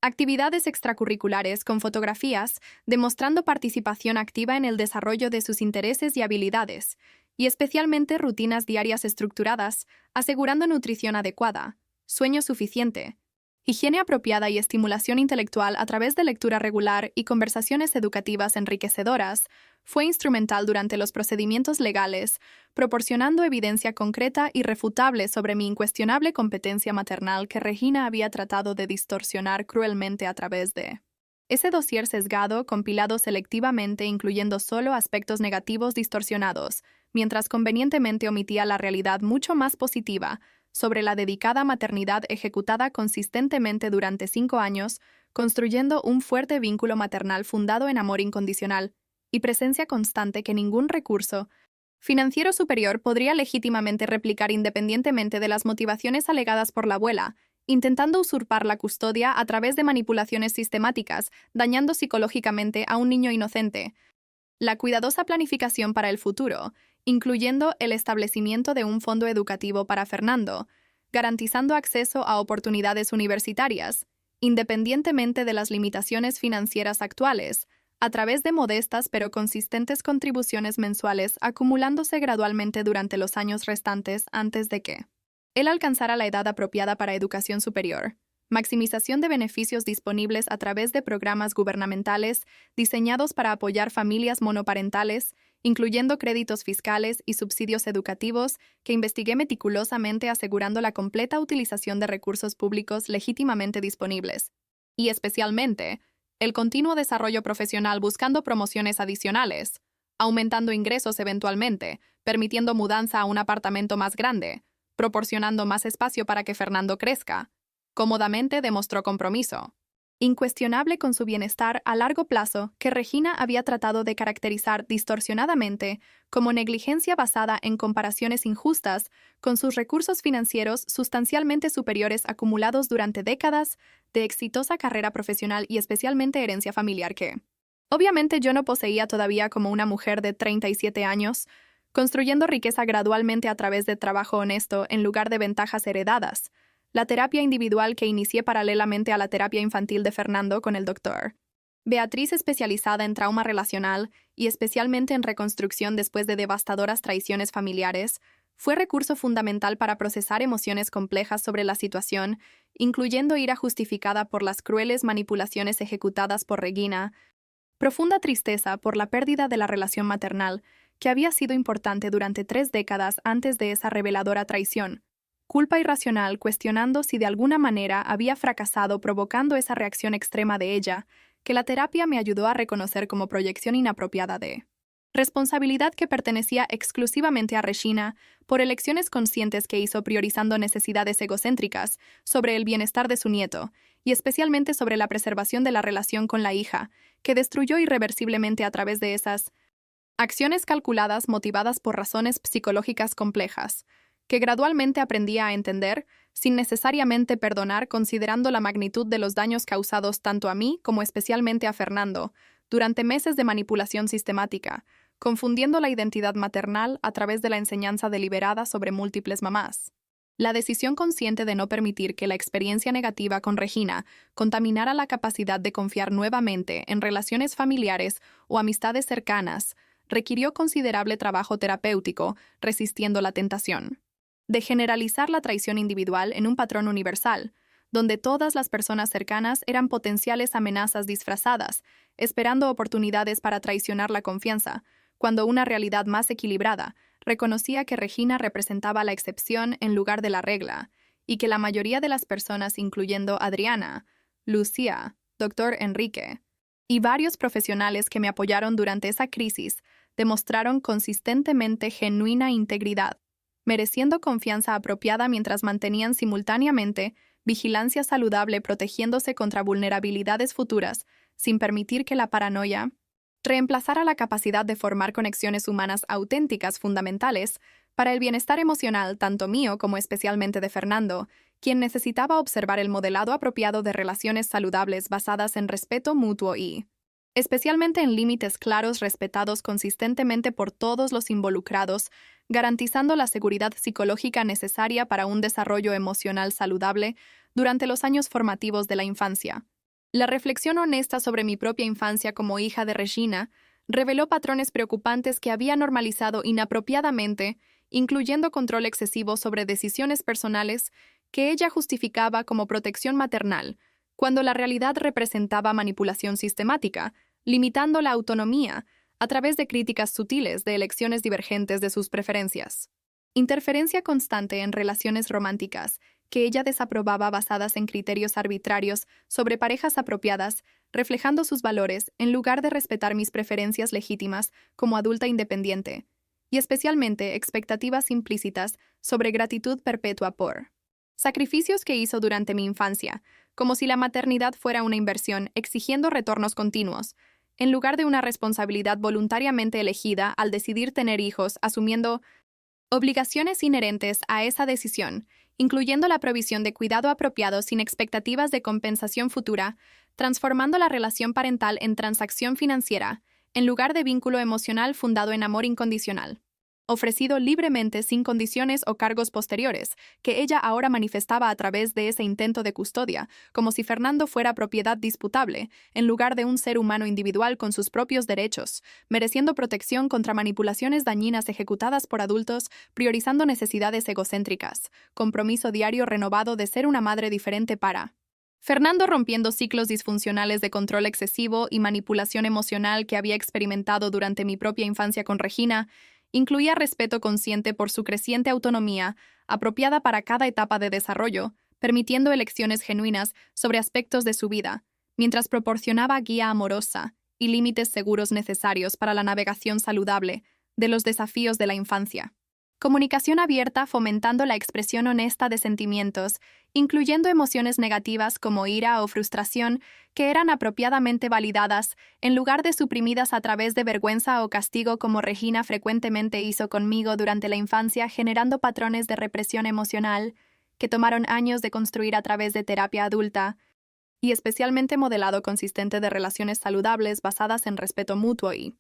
actividades extracurriculares con fotografías demostrando participación activa en el desarrollo de sus intereses y habilidades, y especialmente rutinas diarias estructuradas, asegurando nutrición adecuada, sueño suficiente, higiene apropiada y estimulación intelectual a través de lectura regular y conversaciones educativas enriquecedoras, fue instrumental durante los procedimientos legales, proporcionando evidencia concreta y refutable sobre mi incuestionable competencia maternal que Regina había tratado de distorsionar cruelmente a través de ese dossier sesgado compilado selectivamente incluyendo solo aspectos negativos distorsionados, mientras convenientemente omitía la realidad mucho más positiva sobre la dedicada maternidad ejecutada consistentemente durante 5 años, construyendo un fuerte vínculo maternal fundado en amor incondicional y presencia constante que ningún recurso financiero superior podría legítimamente replicar independientemente de las motivaciones alegadas por la abuela, intentando usurpar la custodia a través de manipulaciones sistemáticas, dañando psicológicamente a un niño inocente. La cuidadosa planificación para el futuro, incluyendo el establecimiento de un fondo educativo para Fernando, garantizando acceso a oportunidades universitarias, independientemente de las limitaciones financieras actuales, a través de modestas pero consistentes contribuciones mensuales acumulándose gradualmente durante los años restantes antes de que él alcanzara la edad apropiada para educación superior. Maximización de beneficios disponibles a través de programas gubernamentales diseñados para apoyar familias monoparentales, incluyendo créditos fiscales y subsidios educativos que investigué meticulosamente asegurando la completa utilización de recursos públicos legítimamente disponibles. Y especialmente, el continuo desarrollo profesional buscando promociones adicionales, aumentando ingresos eventualmente, permitiendo mudanza a un apartamento más grande, proporcionando más espacio para que Fernando crezca. Cómodamente demostró compromiso incuestionable con su bienestar a largo plazo que Regina había tratado de caracterizar distorsionadamente como negligencia basada en comparaciones injustas con sus recursos financieros sustancialmente superiores acumulados durante décadas de exitosa carrera profesional y especialmente herencia familiar que, obviamente, yo no poseía todavía como una mujer de 37 años, construyendo riqueza gradualmente a través de trabajo honesto en lugar de ventajas heredadas. La terapia individual que inicié paralelamente a la terapia infantil de Fernando con el Dr. Beatriz, especializada en trauma relacional y especialmente en reconstrucción después de devastadoras traiciones familiares, fue recurso fundamental para procesar emociones complejas sobre la situación, incluyendo ira justificada por las crueles manipulaciones ejecutadas por Regina, profunda tristeza por la pérdida de la relación maternal, que había sido importante durante 3 décadas antes de esa reveladora traición, culpa irracional cuestionando si de alguna manera había fracasado provocando esa reacción extrema de ella, que la terapia me ayudó a reconocer como proyección inapropiada de responsabilidad que pertenecía exclusivamente a Regina por elecciones conscientes que hizo priorizando necesidades egocéntricas sobre el bienestar de su nieto, y especialmente sobre la preservación de la relación con la hija, que destruyó irreversiblemente a través de esas acciones calculadas motivadas por razones psicológicas complejas, que gradualmente aprendía a entender, sin necesariamente perdonar considerando la magnitud de los daños causados tanto a mí como especialmente a Fernando, durante meses de manipulación sistemática, confundiendo la identidad maternal a través de la enseñanza deliberada sobre múltiples mamás. La decisión consciente de no permitir que la experiencia negativa con Regina contaminara la capacidad de confiar nuevamente en relaciones familiares o amistades cercanas requirió considerable trabajo terapéutico, resistiendo la tentación de generalizar la traición individual en un patrón universal, donde todas las personas cercanas eran potenciales amenazas disfrazadas, esperando oportunidades para traicionar la confianza, cuando una realidad más equilibrada reconocía que Regina representaba la excepción en lugar de la regla, y que la mayoría de las personas, incluyendo Adriana, Lucía, Dr. Enrique, y varios profesionales que me apoyaron durante esa crisis, demostraron consistentemente genuina integridad, mereciendo confianza apropiada mientras mantenían simultáneamente vigilancia saludable protegiéndose contra vulnerabilidades futuras, sin permitir que la paranoia reemplazara la capacidad de formar conexiones humanas auténticas fundamentales para el bienestar emocional tanto mío como especialmente de Fernando, quien necesitaba observar el modelado apropiado de relaciones saludables basadas en respeto mutuo y, especialmente en límites claros respetados consistentemente por todos los involucrados, garantizando la seguridad psicológica necesaria para un desarrollo emocional saludable durante los años formativos de la infancia. La reflexión honesta sobre mi propia infancia como hija de Regina reveló patrones preocupantes que había normalizado inapropiadamente, incluyendo control excesivo sobre decisiones personales que ella justificaba como protección maternal, cuando la realidad representaba manipulación sistemática, limitando la autonomía a través de críticas sutiles de elecciones divergentes de sus preferencias. Interferencia constante en relaciones románticas, que ella desaprobaba basadas en criterios arbitrarios sobre parejas apropiadas, reflejando sus valores en lugar de respetar mis preferencias legítimas como adulta independiente, y especialmente expectativas implícitas sobre gratitud perpetua por sacrificios que hizo durante mi infancia, como si la maternidad fuera una inversión exigiendo retornos continuos, en lugar de una responsabilidad voluntariamente elegida al decidir tener hijos, asumiendo obligaciones inherentes a esa decisión, incluyendo la provisión de cuidado apropiado sin expectativas de compensación futura, transformando la relación parental en transacción financiera, en lugar de vínculo emocional fundado en amor incondicional, ofrecido libremente sin condiciones o cargos posteriores, que ella ahora manifestaba a través de ese intento de custodia, como si Fernando fuera propiedad disputable, en lugar de un ser humano individual con sus propios derechos, mereciendo protección contra manipulaciones dañinas ejecutadas por adultos, priorizando necesidades egocéntricas, compromiso diario renovado de ser una madre diferente para Fernando, rompiendo ciclos disfuncionales de control excesivo y manipulación emocional que había experimentado durante mi propia infancia con Regina, incluía respeto consciente por su creciente autonomía, apropiada para cada etapa de desarrollo, permitiendo elecciones genuinas sobre aspectos de su vida, mientras proporcionaba guía amorosa y límites seguros necesarios para la navegación saludable de los desafíos de la infancia. Comunicación abierta fomentando la expresión honesta de sentimientos, incluyendo emociones negativas como ira o frustración que eran apropiadamente validadas en lugar de suprimidas a través de vergüenza o castigo como Regina frecuentemente hizo conmigo durante la infancia, generando patrones de represión emocional que tomaron años de construir a través de terapia adulta y especialmente modelado consistente de relaciones saludables basadas en respeto mutuo y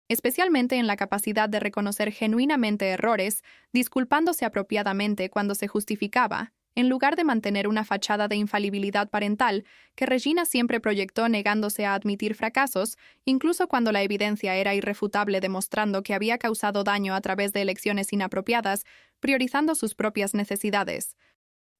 especialmente en la capacidad de reconocer genuinamente errores, disculpándose apropiadamente cuando se justificaba, en lugar de mantener una fachada de infalibilidad parental que Regina siempre proyectó negándose a admitir fracasos, incluso cuando la evidencia era irrefutable demostrando que había causado daño a través de elecciones inapropiadas, priorizando sus propias necesidades.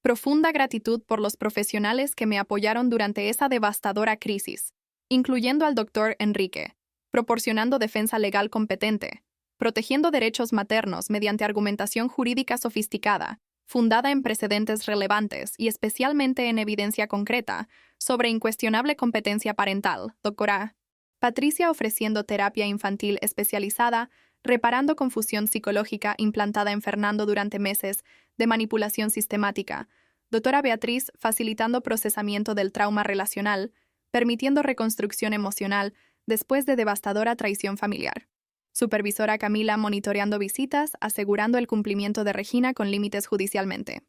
Profunda gratitud por los profesionales que me apoyaron durante esa devastadora crisis, incluyendo al Dr. Enrique, proporcionando defensa legal competente, protegiendo derechos maternos mediante argumentación jurídica sofisticada, fundada en precedentes relevantes y especialmente en evidencia concreta, sobre incuestionable competencia parental, Dra. Patricia ofreciendo terapia infantil especializada, reparando confusión psicológica implantada en Fernando durante meses de manipulación sistemática, Dra. Beatriz facilitando procesamiento del trauma relacional, permitiendo reconstrucción emocional después de devastadora traición familiar. Supervisora Camila monitoreando visitas, asegurando el cumplimiento de Regina con límites judicialmente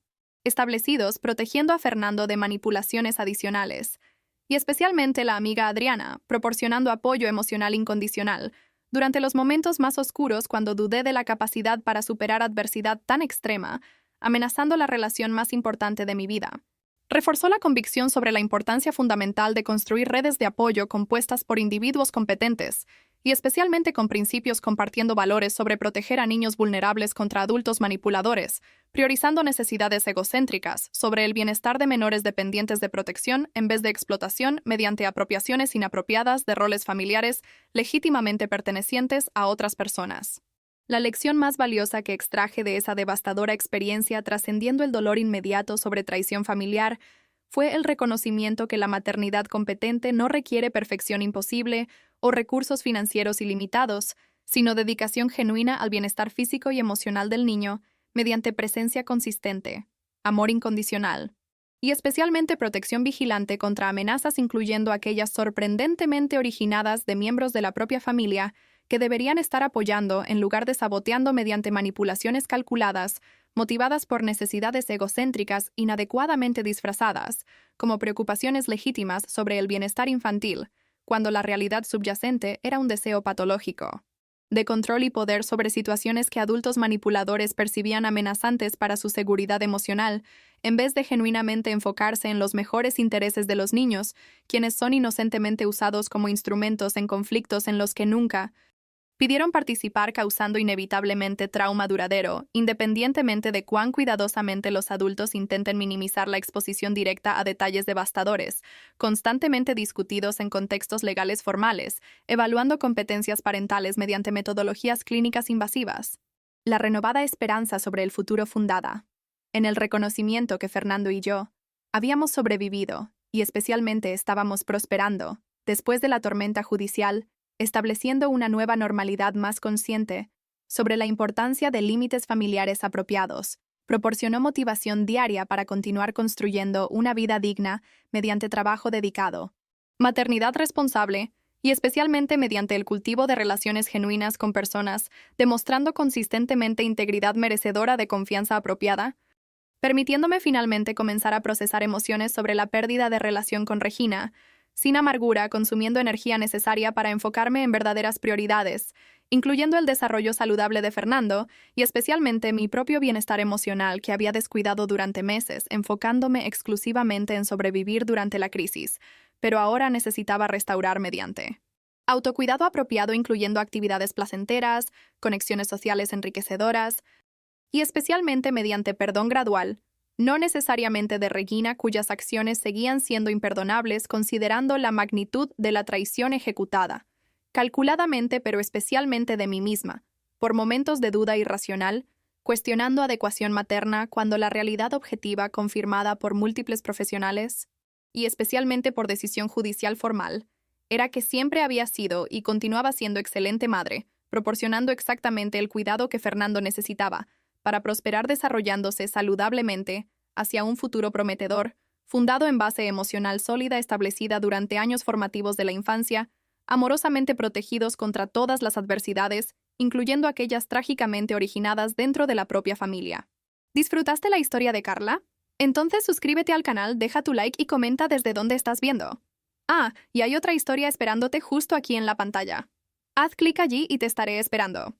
establecidos, protegiendo a Fernando de manipulaciones adicionales, y especialmente la amiga Adriana, proporcionando apoyo emocional incondicional, durante los momentos más oscuros cuando dudé de la capacidad para superar adversidad tan extrema, amenazando la relación más importante de mi vida. Reforzó la convicción sobre la importancia fundamental de construir redes de apoyo compuestas por individuos competentes, y especialmente con principios compartiendo valores sobre proteger a niños vulnerables contra adultos manipuladores, priorizando necesidades egocéntricas sobre el bienestar de menores dependientes de protección en vez de explotación mediante apropiaciones inapropiadas de roles familiares legítimamente pertenecientes a otras personas. La lección más valiosa que extraje de esa devastadora experiencia, trascendiendo el dolor inmediato sobre traición familiar, fue el reconocimiento que la maternidad competente no requiere perfección imposible o recursos financieros ilimitados, sino dedicación genuina al bienestar físico y emocional del niño mediante presencia consistente, amor incondicional, y especialmente protección vigilante contra amenazas, incluyendo aquellas sorprendentemente originadas de miembros de la propia familia que deberían estar apoyando en lugar de saboteando mediante manipulaciones calculadas, motivadas por necesidades egocéntricas inadecuadamente disfrazadas, como preocupaciones legítimas sobre el bienestar infantil, cuando la realidad subyacente era un deseo patológico de control y poder sobre situaciones que adultos manipuladores percibían amenazantes para su seguridad emocional, en vez de genuinamente enfocarse en los mejores intereses de los niños, quienes son inocentemente usados como instrumentos en conflictos en los que nunca pidieron participar, causando inevitablemente trauma duradero, independientemente de cuán cuidadosamente los adultos intenten minimizar la exposición directa a detalles devastadores, constantemente discutidos en contextos legales formales, evaluando competencias parentales mediante metodologías clínicas invasivas. La renovada esperanza sobre el futuro fundada en el reconocimiento que Fernando y yo habíamos sobrevivido, y especialmente estábamos prosperando, después de la tormenta judicial, estableciendo una nueva normalidad más consciente sobre la importancia de límites familiares apropiados, proporcionó motivación diaria para continuar construyendo una vida digna mediante trabajo dedicado, maternidad responsable y especialmente mediante el cultivo de relaciones genuinas con personas, demostrando consistentemente integridad merecedora de confianza apropiada, permitiéndome finalmente comenzar a procesar emociones sobre la pérdida de relación con Regina, sin amargura, consumiendo energía necesaria para enfocarme en verdaderas prioridades, incluyendo el desarrollo saludable de Fernando y especialmente mi propio bienestar emocional que había descuidado durante meses, enfocándome exclusivamente en sobrevivir durante la crisis, pero ahora necesitaba restaurar mediante autocuidado apropiado, incluyendo actividades placenteras, conexiones sociales enriquecedoras y especialmente mediante perdón gradual, no necesariamente de Regina, cuyas acciones seguían siendo imperdonables considerando la magnitud de la traición ejecutada, calculadamente pero especialmente de mí misma, por momentos de duda irracional, cuestionando adecuación materna cuando la realidad objetiva confirmada por múltiples profesionales, y especialmente por decisión judicial formal, era que siempre había sido y continuaba siendo excelente madre, proporcionando exactamente el cuidado que Fernando necesitaba, para prosperar desarrollándose saludablemente hacia un futuro prometedor, fundado en base emocional sólida establecida durante años formativos de la infancia, amorosamente protegidos contra todas las adversidades, incluyendo aquellas trágicamente originadas dentro de la propia familia. ¿Disfrutaste la historia de Carla? Entonces suscríbete al canal, deja tu like y comenta desde dónde estás viendo. Ah, y hay otra historia esperándote justo aquí en la pantalla. Haz clic allí y te estaré esperando.